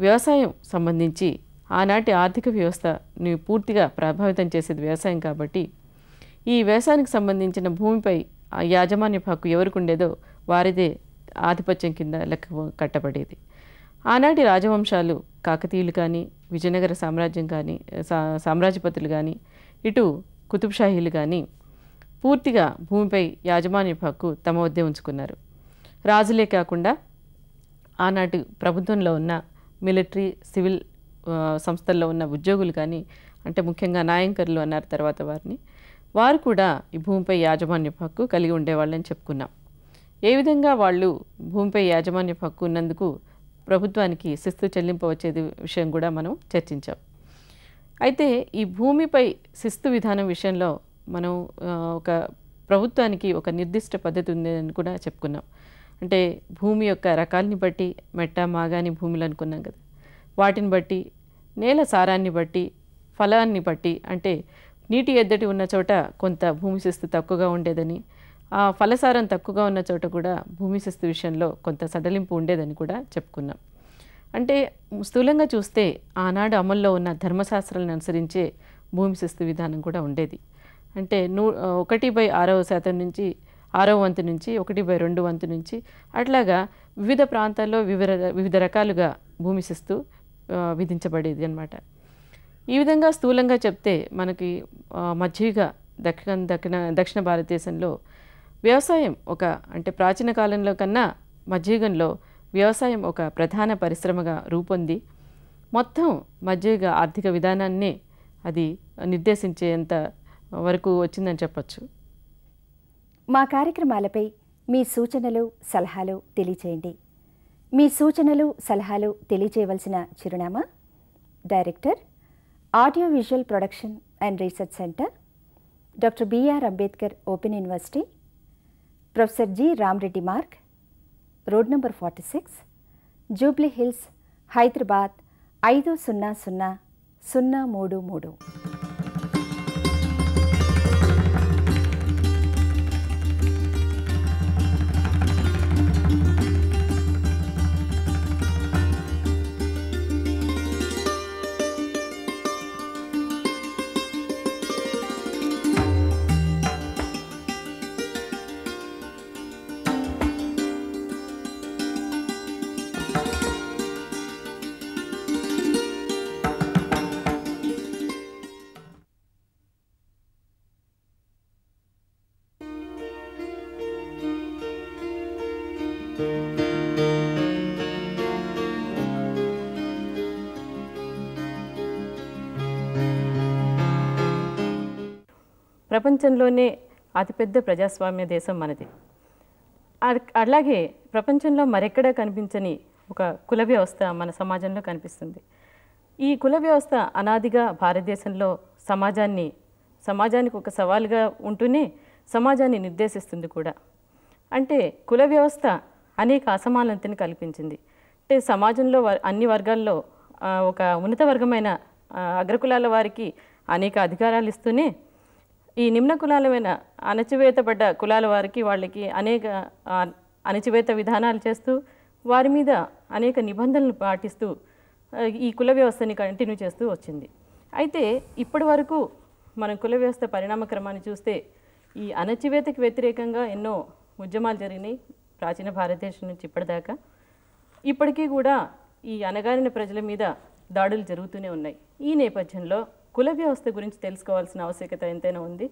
వ్యవసాయం సంబంధించి ఆనాటి ఆర్థిక వ్యవస్థని పూర్తిగా ప్రభావితం చేసేది వ్యవసాయం కాబట్టి, ఈ వ్యవసాయానికి సంబంధించిన భూమిపై యాజమాన్యపు హక్కు ఎవరికి ఉండేదో వారిదే ఆధిపత్యం కింద లెక్క కట్టబడేది. ఆనాటి రాజవంశాలు కాకతీయులు కానీ, విజయనగర సామ్రాజ్యం కానీ, సామ్రాజ్యపతులు కానీ, ఇటు కుతుబ్ షాహీలు కానీ పూర్తిగా భూమిపై యాజమాన్యపు హక్కు తమ వద్దే ఉంచుకున్నారు. రాజులే కాకుండా ఆనాటి ప్రభుత్వంలో ఉన్న మిలిటరీ, సివిల్ సంస్థల్లో ఉన్న ఉద్యోగులు కానీ, అంటే ముఖ్యంగా నాయంకర్లు అన్నారు తర్వాత వారు కూడా ఈ భూమిపై యాజమాన్యపు హక్కు కలిగి ఉండేవాళ్ళని చెప్పుకున్నాం. ఏ విధంగా వాళ్ళు భూమిపై యాజమాన్యపు హక్కు ఉన్నందుకు ప్రభుత్వానికి శిస్తు చెల్లింపవచ్చేది విషయం కూడా మనం చర్చించాం. అయితే ఈ భూమిపై శిస్తు విధానం విషయంలో మనం ఒక ప్రభుత్వానికి ఒక నిర్దిష్ట పద్ధతి ఉందని కూడా చెప్పుకున్నాం. అంటే భూమి యొక్క రకాలని బట్టి, మెట్ట మాగాని భూములు అనుకున్నాం కదా, వాటిని బట్టి, నేల సారాన్ని బట్టి, ఫలాన్ని బట్టి, అంటే నీటి ఎద్దడి ఉన్న చోట కొంత భూమి శిస్తు తక్కువగా ఉండేదని, ఆ ఫలసారం తక్కువగా ఉన్న చోట కూడా భూమి శిస్తు విషయంలో కొంత సడలింపు ఉండేదని కూడా చెప్పుకున్నాం. అంటే స్థూలంగా చూస్తే ఆనాడు అమల్లో ఉన్న ధర్మశాస్త్రాలను అనుసరించే భూమి శిస్తు విధానం కూడా ఉండేది. అంటే 1/6% నుంచి 6వ వంతు నుంచి 1/2 వంతు నుంచి అట్లాగా వివిధ ప్రాంతాల్లో వివిధ రకాలుగా భూమి శిస్తు విధించబడేది అన్నమాట. ఈ విధంగా స్థూలంగా చెప్తే మనకి మధ్యయుగ దక్షిణ భారతదేశంలో వ్యవసాయం అంటే ప్రాచీన కాలంలో కన్నా మధ్యయుగంలో వ్యవసాయం ఒక ప్రధాన పరిశ్రమగా రూపొంది మొత్తం మధ్యయుగ ఆర్థిక విధానాన్నే అది నిర్దేశించేంత వరకు వచ్చిందని చెప్పచ్చు. మా కార్యక్రమాలపై మీ సూచనలు, సలహాలు తెలియచేయండి. మీ సూచనలు, సలహాలు తెలియచేయవలసిన చిరునామా: director, audio visual production and research centre, doctor B R Ambedkar open university, professor G Ramareddy Marg, road number 46, Jubilee Hills, Hyderabad 500033. ప్రపంచంలోనే అతిపెద్ద ప్రజాస్వామ్య దేశం మనది. అలాగే ప్రపంచంలో మరెక్కడా కనిపించని ఒక కుల వ్యవస్థ మన సమాజంలో కనిపిస్తుంది. ఈ కుల వ్యవస్థ అనాదిగా భారతదేశంలో సమాజానికి ఒక సవాలుగా ఉంటూనే సమాజాన్ని నిర్దేశిస్తుంది కూడా. అంటే కుల వ్యవస్థ అనేక అసమానతని కల్పించింది. అంటే సమాజంలో అన్ని వర్గాల్లో ఒక ఉన్నత వర్గమైన అగ్రకులాల వారికి అనేక అధికారాలు ఇస్తూనే ఈ నిమ్న కులాలమైన అణచివేతబడ్డ కులాల వారికి వాళ్ళకి అనేక అణచివేత విధానాలు చేస్తూ వారి మీద అనేక నిబంధనలు పాటిస్తూ ఈ కుల వ్యవస్థని కంటిన్యూ చేస్తూ వచ్చింది. అయితే ఇప్పటి వరకు మనం కుల వ్యవస్థ పరిణామ క్రమాన్ని చూస్తే ఈ అణచివేతకి వ్యతిరేకంగా ఎన్నో ఉద్యమాలు జరిగినాయి ప్రాచీన భారతదేశం నుంచి ఇప్పటిదాకా. ఇప్పటికీ కూడా ఈ అణగారిన ప్రజల మీద దాడులు జరుగుతూనే ఉన్నాయి. ఈ నేపథ్యంలో కుల వ్యవస్థ గురించి తెలుసుకోవాల్సిన ఆవశ్యకత ఎంతైనా ఉంది.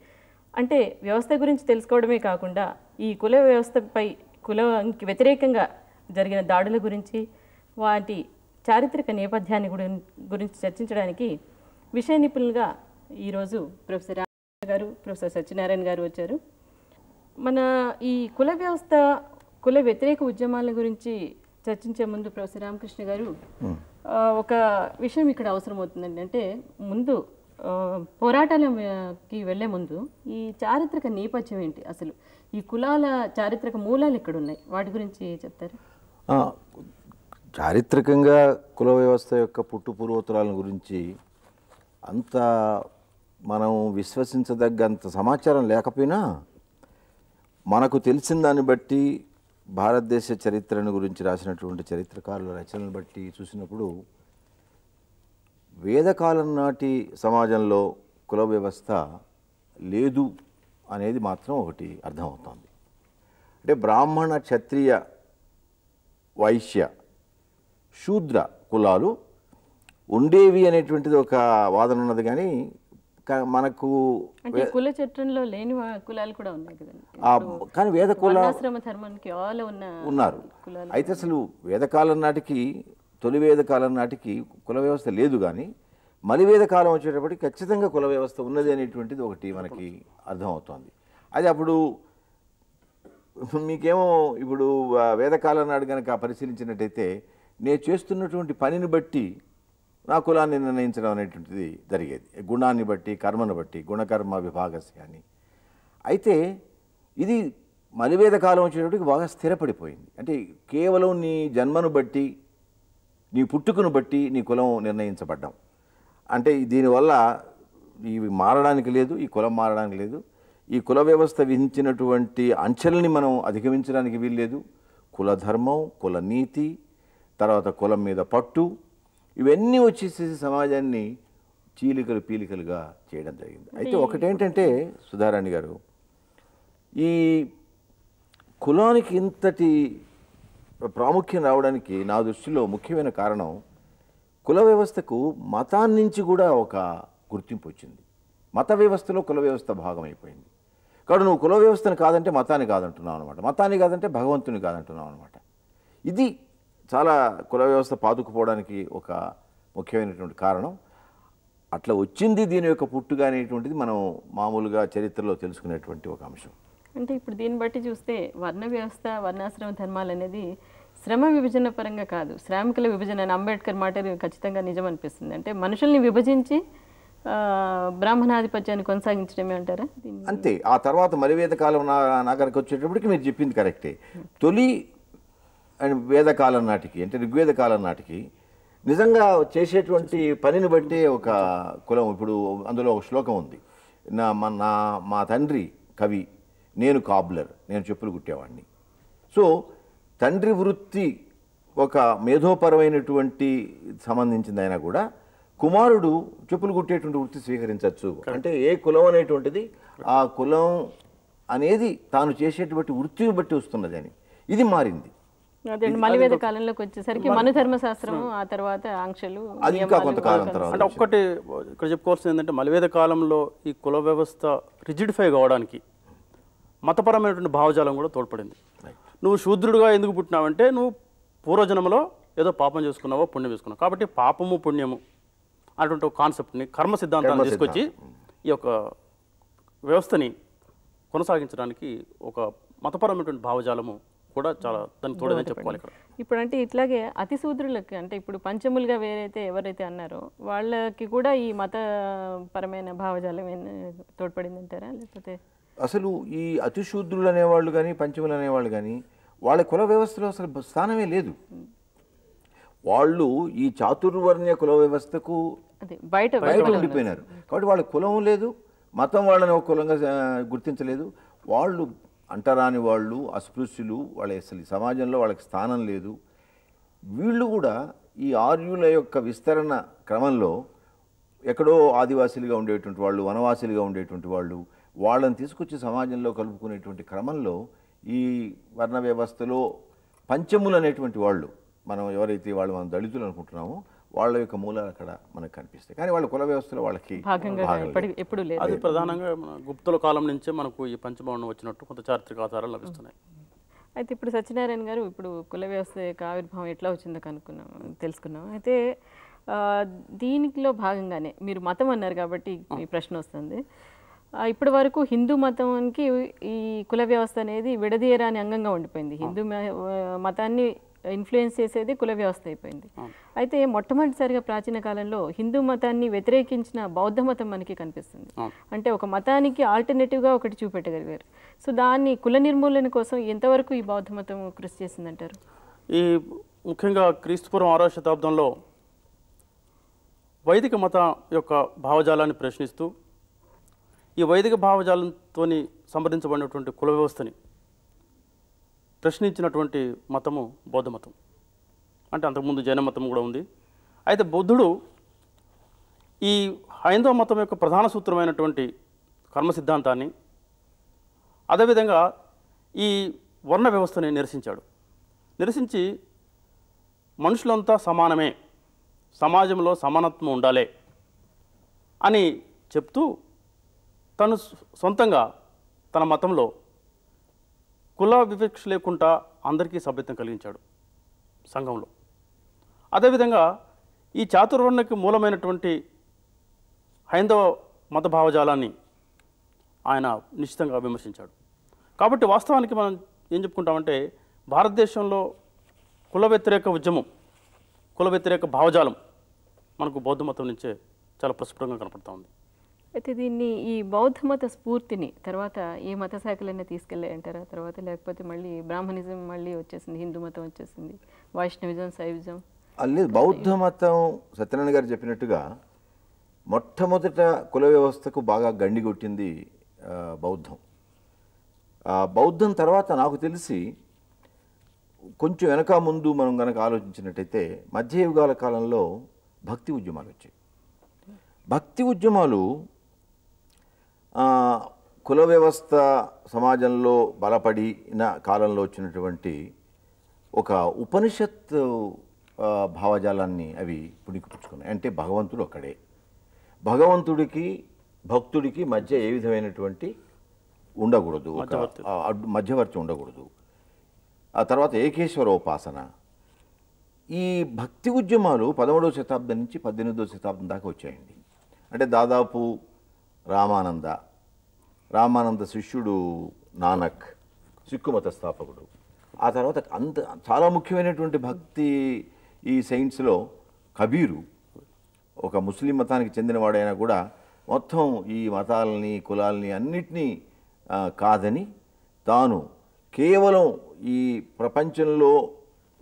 అంటే వ్యవస్థ గురించి తెలుసుకోవడమే కాకుండా ఈ కుల వ్యవస్థపై కులానికి వ్యతిరేకంగా జరిగిన దాడుల గురించి వాటి చారిత్రక నేపథ్యాన్ని గురించి చర్చించడానికి విషయ నిపుణులుగా ఈరోజు ప్రొఫెసర్ రామకృష్ణ గారు, ప్రొఫెసర్ సత్యనారాయణ గారు వచ్చారు. మన ఈ కుల వ్యవస్థ, కుల వ్యతిరేక ఉద్యమాల గురించి చర్చించే ముందు ప్రొఫెసర్ రామకృష్ణ గారు ఒక విషయం ఇక్కడ అవసరమవుతుందండి. అంటే ముందు పోరాటాలకి వెళ్ళే ముందు ఈ చారిత్రక నేపథ్యం ఏంటి, అసలు ఈ కులాల చారిత్రక మూలాలు ఎక్కడ ఉన్నాయి, వాటి గురించి చెప్తారు? చారిత్రకంగా కుల వ్యవస్థ యొక్క పుట్టు పూర్వోత్తరాల గురించి అంత మనం విశ్వసించదగ్గంత సమాచారం లేకపోయినా మనకు తెలిసిన దాన్ని బట్టి భారతదేశ చరిత్రను గురించి రాసినటువంటి చరిత్రకారుల రచనలను బట్టి చూసినప్పుడు వేదకాలం నాటి సమాజంలో కుల వ్యవస్థ లేదు అనేది మాత్రం ఒకటి అర్థమవుతోంది. అంటే బ్రాహ్మణ, క్షత్రియ, వైశ్య, శూద్ర కులాలు ఉండేవి అనేటువంటిది ఒక వాదన ఉన్నది. కానీ మనకు కుల చట్టంలో లేని కులాలు కూడా ఉన్నాయి కదండి. కానీ వేద కుల ఉన్నారు. అయితే అసలు వేదకాలం నాటికి, తొలి వేదకాలం నాటికి కుల వ్యవస్థ లేదు. కానీ మలివేద కాలం వచ్చేటప్పటికి ఖచ్చితంగా కుల వ్యవస్థ ఉన్నది అనేటువంటిది ఒకటి మనకి అర్థమవుతోంది. అది అప్పుడు మీకేమో ఇప్పుడు వేదకాలం నాడు కనుక పరిశీలించినట్టయితే నేను చేస్తున్నటువంటి పనిని బట్టి నా కులాన్ని నిర్ణయించడం అనేటువంటిది జరిగేది. గుణాన్ని బట్టి, కర్మను బట్టి, గుణకర్మ విభాగస్య అని. అయితే ఇది మలివేద కాలం వచ్చేటప్పటికి బాగా స్థిరపడిపోయింది. అంటే కేవలం నీ జన్మను బట్టి, నీ పుట్టుకను బట్టి నీ కులం నిర్ణయించబడ్డాం. అంటే దీనివల్ల ఇవి మారడానికి లేదు, ఈ కులం మారడానికి లేదు. ఈ కుల వ్యవస్థ విధించినటువంటి అంచెల్ని మనం అధిగమించడానికి వీల్లేదు. కుల ధర్మం, కుల నీతి, తర్వాత కులం మీద పట్టు, ఇవన్నీ వచ్చేసి సమాజాన్ని చీలికలు పీలికలుగా చేయడం జరిగింది. అయితే ఒకటేంటంటే సుధారాణి గారు, ఈ కులానికి ఇంతటి ప్రాముఖ్యం రావడానికి నా దృష్టిలో ముఖ్యమైన కారణం కుల వ్యవస్థకు మతాన్ని నుంచి కూడా ఒక గుర్తింపు వచ్చింది. మత వ్యవస్థలో కుల వ్యవస్థ భాగమైపోయింది. కాబట్టి నువ్వు కుల వ్యవస్థను కాదంటే మతాన్ని కాదంటున్నావు అనమాట, మతాన్ని కాదంటే భగవంతుని కాదంటున్నావు అనమాట. ఇది చాలా కుల వ్యవస్థ పాతుకుపోవడానికి ఒక ముఖ్యమైనటువంటి కారణం. అట్లా వచ్చింది దీని యొక్క పుట్టుగా అనేటువంటిది మనం మామూలుగా చరిత్రలో తెలుసుకునేటువంటి ఒక అంశం. అంటే ఇప్పుడు దీన్ని బట్టి చూస్తే వర్ణ వ్యవస్థ, వర్ణాశ్రమ ధర్మాలు అనేది శ్రమ విభజన పరంగా కాదు, శ్రామికుల విభజన అని అంబేద్కర్ మాట ఖచ్చితంగా నిజం అనిపిస్తుంది. అంటే మనుషుల్ని విభజించి బ్రాహ్మణాధిపత్యాన్ని కొనసాగించడమే అంటారా? అంతే. ఆ తర్వాత మలివేద కాలం నాగరికి వచ్చేటప్పటికి మీరు చెప్పింది కరెక్టే. తొలి వేదకాలం నాటికి, అంటే ఋగ్వేద కాలం నాటికి నిజంగా చేసేటువంటి పనిని బట్టి ఒక కులం. ఇప్పుడు అందులో ఒక శ్లోకం ఉంది, మా తండ్రి కవి, నేను కాబ్లర్, నేను చెప్పులు కుట్టేవాడిని. సో తండ్రి వృత్తి ఒక మేధోపరమైనటువంటి సంబంధించింది అయినా కూడా కుమారుడు చెప్పులు కుట్టేటువంటి వృత్తి స్వీకరించవచ్చు. అంటే ఏ కులం అనేటువంటిది ఆ కులం అనేది తాను చేసేటువంటి వృత్తిని బట్టి వస్తున్నది అని ఇది మారింది. మలివేద కాలంలోకి వచ్చేసరికి మనుధర్మశాస్త్రం, ఆ తర్వాత ఆంక్షలు, అది ఇంకా కొంతకాలం తర్వాత. అంటే ఒక్కటి ఇక్కడ చెప్పుకోవాల్సింది ఏంటంటే మలివేద కాలంలో ఈ కుల వ్యవస్థ రిజిడిఫై కావడానికి మతపరమైనటువంటి భావజాలం కూడా తోడ్పడింది. నువ్వు శూద్రుడుగా ఎందుకు పుట్టినావంటే నువ్వు పూర్వజన్మలో ఏదో పాపం చేసుకున్నావో పుణ్యం చేసుకున్నావు, కాబట్టి పాపము పుణ్యము అటువంటి ఒక కాన్సెప్ట్ని, కర్మ సిద్ధాంతాన్ని తీసుకొచ్చి ఈ యొక్క వ్యవస్థని కొనసాగించడానికి ఒక మతపరమైనటువంటి భావజాలము కూడా చాలా దానికి తోడదని చెప్పుకోవాలి. ఇక్కడ ఇప్పుడు అంటే ఇట్లాగే అతి శూద్రులకి, అంటే ఇప్పుడు పంచములుగా ఎవరైతే అన్నారో వాళ్ళకి కూడా ఈ మతపరమైన భావజాలం తోడ్పడింది అంటారా? లేకపోతే అసలు ఈ అతిశూద్రులు అనేవాళ్ళు కానీ, పంచములు అనేవాళ్ళు కానీ వాళ్ళ కుల వ్యవస్థలో అసలు స్థానమే లేదు. వాళ్ళు ఈ చాతుర్వర్ణ్య కుల వ్యవస్థకు బయట ఉండిపోయినారు. కాబట్టి వాళ్ళ కులం లేదు, మతం వాళ్ళని ఒక కులంగా గుర్తించలేదు. వాళ్ళు అంటరాని వాళ్ళు, అస్పృశ్యులు, వాళ్ళ అసలు సమాజంలో వాళ్ళకి స్థానం లేదు. వీళ్ళు కూడా ఈ ఆర్యుల యొక్క విస్తరణ క్రమంలో ఎక్కడో ఆదివాసీలుగా ఉండేటువంటి వాళ్ళు, వనవాసీలుగా ఉండేటువంటి వాళ్ళు, వాళ్ళని తీసుకొచ్చి సమాజంలో కలుపుకునేటువంటి క్రమంలో ఈ వర్ణ వ్యవస్థలో పంచములు అనేటువంటి వాళ్ళు, మనం ఎవరైతే మనం దళితులు అనుకుంటున్నామో వాళ్ళ యొక్క మూలాలు అక్కడ మనకు కనిపిస్తాయి. కానీ వాళ్ళ కుల వ్యవస్థలో వాళ్ళకి భాగంగా ఎప్పుడు లేదు. అది ప్రధానంగా మన గుప్తుల కాలం నుంచే మనకు ఈ పంచభవనం వచ్చినట్టు కొంత చారిత్రక ఆధారాలు లభిస్తున్నాయి. అయితే ఇప్పుడు సత్యనారాయణ గారు ఇప్పుడు కుల వ్యవస్థ యొక్క ఆవిర్భావం ఎట్లా వచ్చిందో తెలుసుకున్నాం. అయితే దీనిలో భాగంగానే మీరు మతం అన్నారు కాబట్టి ఈ ప్రశ్న వస్తుంది. ఇప్పటి వరకు హిందూ మతానికి ఈ కుల వ్యవస్థ అనేది విడదీయరాని అంగంగా ఉండిపోయింది. హిందూ మతాన్ని ఇన్ఫ్లుయెన్స్ చేసేది కుల వ్యవస్థ అయిపోయింది. అయితే మొట్టమొదటిసారిగా ప్రాచీన కాలంలో హిందూ మతాన్ని వ్యతిరేకించిన బౌద్ధ మతం మనకి కనిపిస్తుంది. అంటే ఒక మతానికి ఆల్టర్నేటివ్గా ఒకటి చూపెట్టగలిగారు. సో దాన్ని కుల నిర్మూలన కోసం ఎంతవరకు ఈ బౌద్ధ మతం కృషి చేసిందంటారు? ఈ ముఖ్యంగా క్రీస్తుపూర్వం 6వ శతాబ్దంలో వైదిక మత యొక్క భావజాలాన్ని ప్రశ్నిస్తూ ఈ వైదిక భావజాలంతో సంప్రదించబడినటువంటి కుల వ్యవస్థని ప్రశ్నించినటువంటి మతము బౌద్ధ మతం. అంటే అంతకుముందు జైన మతం కూడా ఉంది. అయితే బౌద్ధుడు ఈ హైందవ మతం యొక్క ప్రధాన సూత్రమైనటువంటి కర్మ సిద్ధాంతాన్ని, అదేవిధంగా ఈ వర్ణ వ్యవస్థని నిరసించి మనుషులంతా సమానమే, సమాజంలో సమానత్వం ఉండాలి అని చెప్తూ తను సొంతంగా తన మతంలో కుల వివక్ష లేకుండా అందరికీ సభ్యత్వం కలిగించాడు సంఘంలో. అదేవిధంగా ఈ చాతుర్వర్ణకి మూలమైనటువంటి హైందవ మత భావజాలాన్ని ఆయన నిశ్చితంగా విమర్శించాడు. కాబట్టి వాస్తవానికి మనం ఏం చెప్పుకుంటామంటే భారతదేశంలో కుల వ్యతిరేక ఉద్యమం, కుల వ్యతిరేక భావజాలం మనకు బౌద్ధ మతం నుంచే చాలా ప్రస్ఫుటంగా కనపడుతూ ఉంది. అయితే దీన్ని ఈ బౌద్ధ మత స్ఫూర్తిని తర్వాత ఏ మత శాఖలైనా తీసుకెళ్ళాయి అంటారా? తర్వాత లేకపోతే మళ్ళీ బ్రాహ్మణిజం మళ్ళీ వచ్చేసింది, హిందూ మతం వచ్చేసింది, వైష్ణవిజం, శైవిజం? లేదు, బౌద్ధ మతం సత్యనారాయణ గారు చెప్పినట్టుగా మొట్టమొదట కుల వ్యవస్థకు బాగా గండి కొట్టింది బౌద్ధం. బౌద్ధం తర్వాత నాకు తెలిసి కొంచెం వెనక ముందు మనం కనుక ఆలోచించినట్టయితే మధ్యయుగాల కాలంలో భక్తి ఉద్యమాలు వచ్చాయి. భక్తి ఉద్యమాలు కుల వ్యవస్థ సమాజంలో బలపడిన కాలంలో వచ్చినటువంటి ఒక ఉపనిషత్ భావజాలాన్ని అవి పుణికిపుచ్చుకున్నాయి. అంటే భగవంతుడు ఒక్కడే, భగవంతుడికి భక్తుడికి మధ్య ఏ విధమైనటువంటి ఉండకూడదు, మధ్యవర్తి ఉండకూడదు. ఆ తర్వాత ఏకేశ్వరోపాసన. ఈ భక్తి ఉద్యమాలు 11వ శతాబ్దం నుంచి 18వ శతాబ్దం దాకా వచ్చాయండి. అంటే దాదాపు రామానంద శిష్యుడు నానక్, సిక్కు మత స్థాపకుడు. ఆ తర్వాత చాలా ముఖ్యమైనటువంటి భక్తి ఈ సైన్స్లో కబీరు, ఒక ముస్లిం మతానికి చెందినవాడైనా కూడా మొత్తం ఈ మతాలని కులాలని అన్నిటినీ కాదని తాను కేవలం ఈ ప్రపంచంలో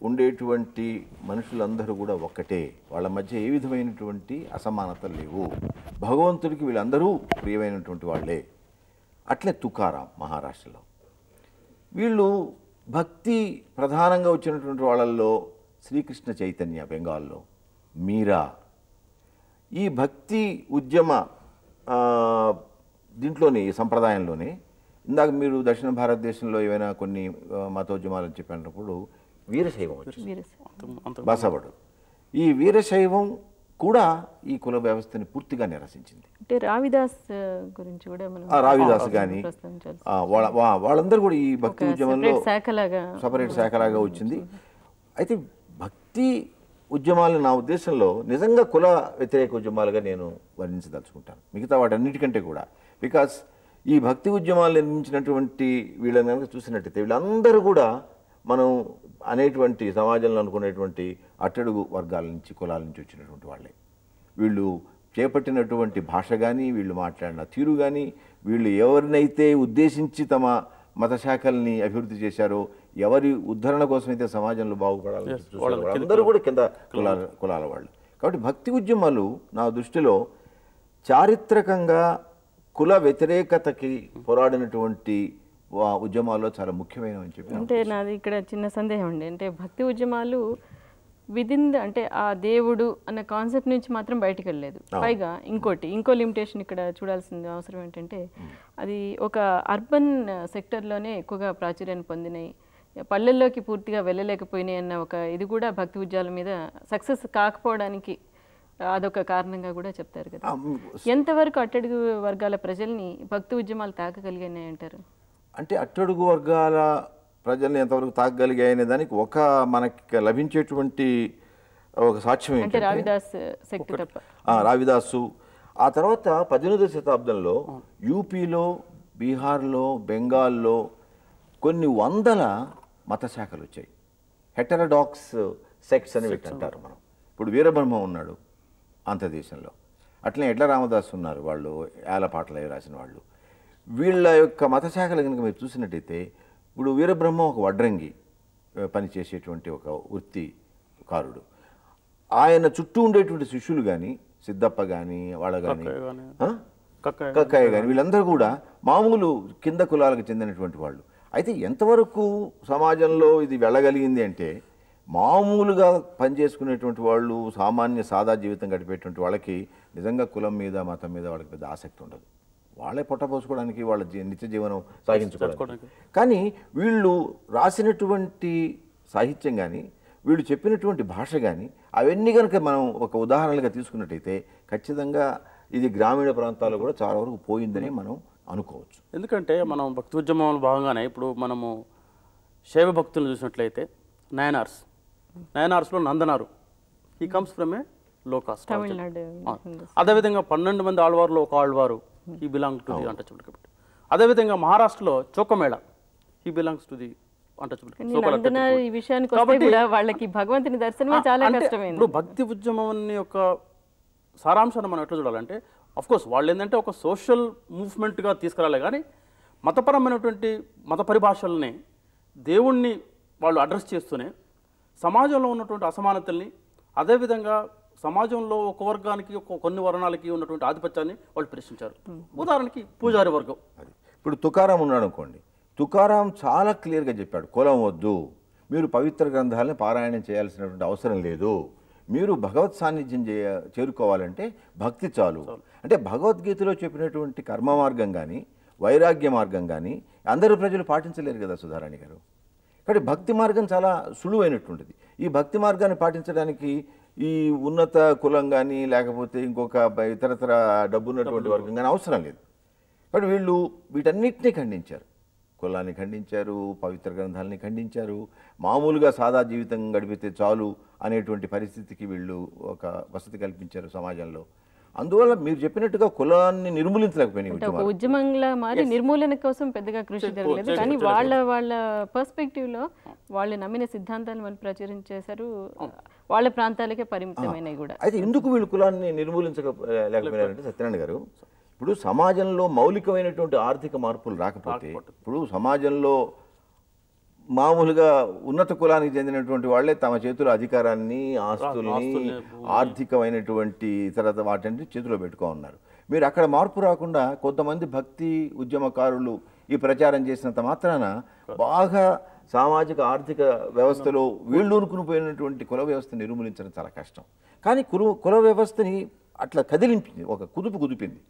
ఉండేటువంటి మనుషులందరూ కూడా ఒక్కటే, వాళ్ళ మధ్య ఏ విధమైనటువంటి అసమానతలు లేవు, భగవంతుడికి వీళ్ళందరూ ప్రియమైనటువంటి వాళ్ళే. అట్లే తుకారాం మహారాష్ట్రలో. వీళ్ళు భక్తి ప్రధానంగా వచ్చినటువంటి వాళ్ళల్లో శ్రీకృష్ణ చైతన్య బెంగాల్లో, మీరా. ఈ భక్తి ఉద్యమ దీంట్లోనే, ఈ సంప్రదాయంలోనే ఇందాక మీరు దక్షిణ భారతదేశంలో ఏవైనా కొన్ని మతోద్యమాలు చెప్పినప్పుడు వీరశైవం వచ్చింది, బసవడు. ఈ వీరశైవం కూడా ఈ కుల వ్యవస్థని పూర్తిగా నిరసించింది. అంటే రావిదాస్ గురించి కూడా మనం రావిదాస్ కానీ వాళ్ళందరూ కూడా ఈ భక్తి ఉద్యమంలో సపరేట్ శాఖలాగా వచ్చింది. అయితే భక్తి ఉద్యమాలు నా ఉద్దేశంలో నిజంగా కుల వ్యతిరేక ఉద్యమాలుగా నేను వర్ణించదలుచుకుంటాను, మిగతా వాటన్నిటికంటే కూడా. బికాస్ ఈ భక్తి ఉద్యమాలు నిర్మించినటువంటి వీళ్ళని కనుక చూసినట్టయితే వీళ్ళందరూ కూడా మనం అనేటువంటి సమాజంలో అనుకునేటువంటి అట్టడుగు వర్గాల నుంచి, కులాల నుంచి వచ్చినటువంటి వాళ్ళే. వీళ్ళు చేపట్టినటువంటి భాష కానీ, వీళ్ళు మాట్లాడిన తీరు కానీ, వీళ్ళు ఎవరినైతే ఉద్దేశించి తమ మత శాఖల్ని అభివృద్ధి చేశారో, ఎవరి ఉద్ధరణ కోసమైతే సమాజంలో బాగుపడాలని చూసారో అందరూ కూడా కింద కులాల వాళ్ళు. కాబట్టి భక్తి ఉద్యమాలు నా దృష్టిలో చారిత్రకంగా కుల వ్యతిరేకతకి పోరాడినటువంటి ఉద్యమాల్లో చాలా ముఖ్యమైనవి చెప్పి. అంటే నాది ఇక్కడ చిన్న సందేహం అండి. అంటే భక్తి ఉద్యమాలు విదిన్ అంటే ఆ దేవుడు అన్న కాన్సెప్ట్ నుంచి మాత్రం బయటకు వెళ్ళలేదు. పైగా ఇంకో లిమిటేషన్ ఇక్కడ చూడాల్సిన అవసరం ఏంటంటే అది ఒక అర్బన్ సెక్టర్లోనే ఎక్కువగా ప్రాచుర్యాన్ని పొందినాయి. పల్లెల్లోకి పూర్తిగా వెళ్ళలేకపోయినాయి అన్న ఒక ఇది కూడా భక్తి ఉద్యమాల మీద సక్సెస్ కాకపోవడానికి అదొక కారణంగా కూడా చెప్తారు కదా. ఎంతవరకు అట్టడుగు వర్గాల ప్రజల్ని భక్తి ఉద్యమాలు తాకగలిగినాయి అంటారు? అంటే అట్టడుగు వర్గాల ప్రజల్ని ఎంతవరకు తాకగలిగాయనే దానికి ఒక మనకి లభించేటువంటి ఒక సాక్ష్యం అంటే రావిదాస్ శక్తి తప్ప. రావిదాసు ఆ తర్వాత 18వ శతాబ్దంలో యూపీలో, బీహార్లో, బెంగాల్లో కొన్ని వందల మత శాఖలు వచ్చాయి. హెటరడాక్స్ సెక్ట్స్ అని అంటారు మనం. ఇప్పుడు వీరబ్రహ్మం ఉన్నాడు ఆంధ్రదేశంలో, అట్లనే ఎడ్ల రామదాస్ ఉన్నారు, వాళ్ళు ఏలపాటలు అవి రాసిన వాళ్ళు. వీళ్ళ యొక్క మత శాఖలు కనుక మీరు చూసినట్టయితే ఇప్పుడు వీరబ్రహ్మం ఒక వడ్రంగి పనిచేసేటువంటి ఒక వృత్తికారుడు. ఆయన చుట్టూ ఉండేటువంటి శిష్యులు కానీ, సిద్ధప్ప కానీ, వాళ్ళ కానీ, కక్కయ్య కానీ, వీళ్ళందరూ కూడా మామూలు కింద కులాలకు చెందినటువంటి వాళ్ళు. అయితే ఎంతవరకు సమాజంలో ఇది వెళ్ళగలిగింది అంటే, మామూలుగా పనిచేసుకునేటువంటి వాళ్ళు, సామాన్య సాదా జీవితం గడిపేటువంటి వాళ్ళకి నిజంగా కులం మీద, మతం మీద వాళ్ళకి పెద్ద ఆసక్తి ఉండదు. వాళ్ళే పొట్టపోసుకోవడానికి, వాళ్ళ నిత్య జీవనం సాగించుకోవడానికి. కానీ వీళ్ళు రాసినటువంటి సాహిత్యం కానీ, వీళ్ళు చెప్పినటువంటి భాష కానీ, అవన్నీ కనుక మనం ఒక ఉదాహరణలుగా తీసుకున్నట్టయితే ఖచ్చితంగా ఇది గ్రామీణ ప్రాంతాల్లో కూడా చాలా వరకు పోయిందని మనం అనుకోవచ్చు. ఎందుకంటే మనం భక్తి ఉద్యమంలో భాగంగానే ఇప్పుడు మనము శైవ భక్తులను చూసినట్లయితే నయనార్స్లో నందనారు, ఈ కమ్స్ ఫ్రమ్ ఏ లో కాస్ట్. అదేవిధంగా 12 మంది ఆళ్వారులో ఒక ఆళ్వారు, ఈ belong to the untouchable community. అదేవిధంగా మహారాష్ట్రలో చోకమేళ, ఈ బిలాంగ్స్ టు ది అన్టచబుల్. కాబట్టి వాళ్ళకి భగవంతుని దర్శనమే చాలా కష్టమైంది. ఇప్పుడు భక్తి ఉద్యమం యొక్క సారాంశాన్ని మనం ఎట్లా చూడాలంటే, అఫ్కోర్స్ వాళ్ళు ఏంటంటే ఒక సోషల్ మూవ్మెంట్గా తీసుకురాలే, కానీ మతపరమైనటువంటి మత పరిభాషల్ని, దేవుణ్ణి వాళ్ళు అడ్రస్ చేస్తూనే సమాజంలో ఉన్నటువంటి అసమానతల్ని, అదేవిధంగా సమాజంలో ఒక వర్గానికి కొన్ని వర్ణాలకి ఉన్నటువంటి ఆధిపత్యాన్ని వాళ్ళు ప్రశ్నించారు. ఉదాహరణకి పూజారి వర్గం. ఇప్పుడు తుకారాం ఉన్నాడు అనుకోండి, తుకారాం చాలా క్లియర్గా చెప్పాడు, కులం వద్దు, మీరు పవిత్ర గ్రంథాలను పారాయణం చేయాల్సినటువంటి అవసరం లేదు, మీరు భగవత్ సాన్నిధ్యం చేరుకోవాలంటే భక్తి చాలు. అంటే భగవద్గీతలో చెప్పినటువంటి కర్మ మార్గం కానీ, వైరాగ్య మార్గం కానీ అందరూ ప్రజలు పాటించలేరు కదా సుధారాణి గారు. కాబట్టి భక్తి మార్గం చాలా సులువైనటువంటిది. ఈ భక్తి మార్గాన్ని పాటించడానికి ఈ ఉన్నత కులం కానీ, లేకపోతే ఇంకొక ఇతరతర డబ్బున్నటువంటి వర్గం కానీ అవసరం లేదు. కాబట్టి వీళ్ళు వీటన్నిటినీ ఖండించారు. కులాన్ని ఖండించారు, పవిత్ర గ్రంథాలని ఖండించారు, మామూలుగా సాదా జీవితం గడిపితే చాలు అనేటువంటి పరిస్థితికి వీళ్ళు ఒక వసతి కల్పించారు సమాజంలో. అందువల్ల మీరు చెప్పినట్టుగా కులాన్ని నిర్మూలించలేకపోయినాయి. ఉద్యమంలా మారి నిర్మూలన కోసం పెద్దగా కృషి జరగలేదు, కానీ వాళ్ళ పర్స్పెక్టివ్లో వాళ్ళు నమ్మిన సిద్ధాంతాలను వాళ్ళు ప్రచురించేశారు, వాళ్ళ ప్రాంతాలకే పరిమితమైనవి కూడా. అయితే ఎందుకు వీళ్ళు కులాన్ని నిర్మూలించలేకపోయినారంటే సత్యనారాయణ గారు, ఇప్పుడు సమాజంలో మౌలికమైనటువంటి ఆర్థిక మార్పులు రాకపోతే, ఇప్పుడు సమాజంలో మామూలుగా ఉన్నత కులానికి చెందినటువంటి వాళ్ళే తమ చేతుల అధికారాన్ని, ఆస్తుల్ని, ఆర్థికమైనటువంటి ఇతర వాటిని చేతిలో పెట్టుకో ఉన్నారు. మీరు అక్కడ మార్పు రాకుండా కొంతమంది భక్తి ఉద్యమకారులు ఈ ప్రచారం చేసినంత మాత్రాన బాగా సామాజిక ఆర్థిక వ్యవస్థలో వీళ్ళూనుకుని పోయినటువంటి కుల వ్యవస్థను నిర్మూలించడం చాలా కష్టం. కానీ కుల వ్యవస్థని అట్లా కదిలింపింది, ఒక కుదిపింది.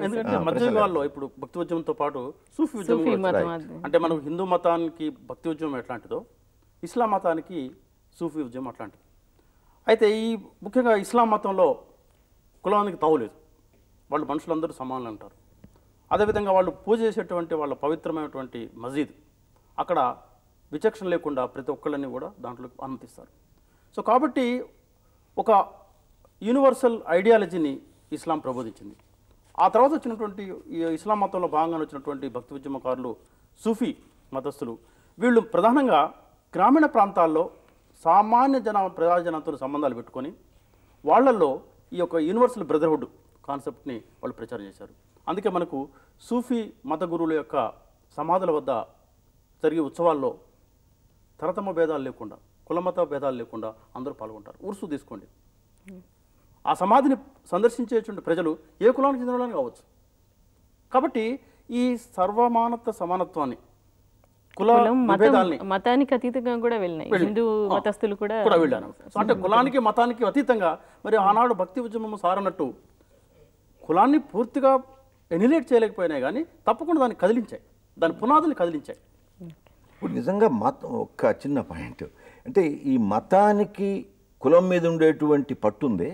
ఎందుకంటే మధ్యయుగాల్లో ఇప్పుడు భక్తి ఉద్యమంతో పాటు సూఫీ ఉద్యమం, అంటే మనం హిందూ మతానికి భక్తి ఉద్యమం ఎట్లాంటిదో ఇస్లాం మతానికి సూఫీ ఉద్యమం అట్లాంటిది. అయితే ఈ ముఖ్యంగా ఇస్లాం మతంలో కులానికి తావులేదు, వాళ్ళు మనుషులందరూ సమానులు అంటారు. అదేవిధంగా వాళ్ళు పూజ చేసేటువంటి వాళ్ళ పవిత్రమైనటువంటి మసీద్, అక్కడ విచక్షణ లేకుండా ప్రతి ఒక్కళ్ళని కూడా దాంట్లో అనుమతిస్తారు. సో కాబట్టి ఒక యూనివర్సల్ ఐడియాలజీని ఇస్లాం ప్రబోధించింది. ఆ తర్వాత వచ్చినటువంటి ఈ ఇస్లాం మతంలో భాగంగా వచ్చినటువంటి భక్తి ఉద్యమకారులు, సూఫీ మతస్థులు, వీళ్ళు ప్రధానంగా గ్రామీణ ప్రాంతాల్లో సామాన్య ప్రజాజనంతో సంబంధాలు పెట్టుకొని వాళ్ళల్లో ఈ యొక్క యూనివర్సల్ బ్రదర్హుడ్ కాన్సెప్ట్ని వాళ్ళు ప్రచారం చేశారు. అందుకే మనకు సూఫీ మత గురువుల యొక్క సమాధుల వద్ద జరిగే ఉత్సవాల్లో తరతమ భేదాలు లేకుండా, కులమత భేదాలు లేకుండా అందరూ పాల్గొంటారు. ఉర్సు తీసుకోండి, ఆ సమాధిని సందర్శించేటువంటి ప్రజలు ఏ కులానికి చెందిన వాళ్ళని కావచ్చు. కాబట్టి ఈ సర్వమానత్వ సమానత్వాన్ని, మతానికి అతీతంగా కూడా వెళ్ళినాయి హిందూ మతస్థులు కూడా వెళ్ళాను. అంటే కులానికి మతానికి అతీతంగా మరి ఆనాడు భక్తి ఉద్యమం సారన్నట్టు కులాన్ని పూర్తిగా ఎనిలేట్ చేయలేకపోయినాయి, కానీ తప్పకుండా దాన్ని కదిలించాయి, దాని పునాదుల్ని కదిలించాయి. ఇప్పుడు నిజంగా మతం ఒక్క చిన్న పాయింట్ అంటే ఈ మతానికి కులం మీద ఉండేటువంటి పట్టుందే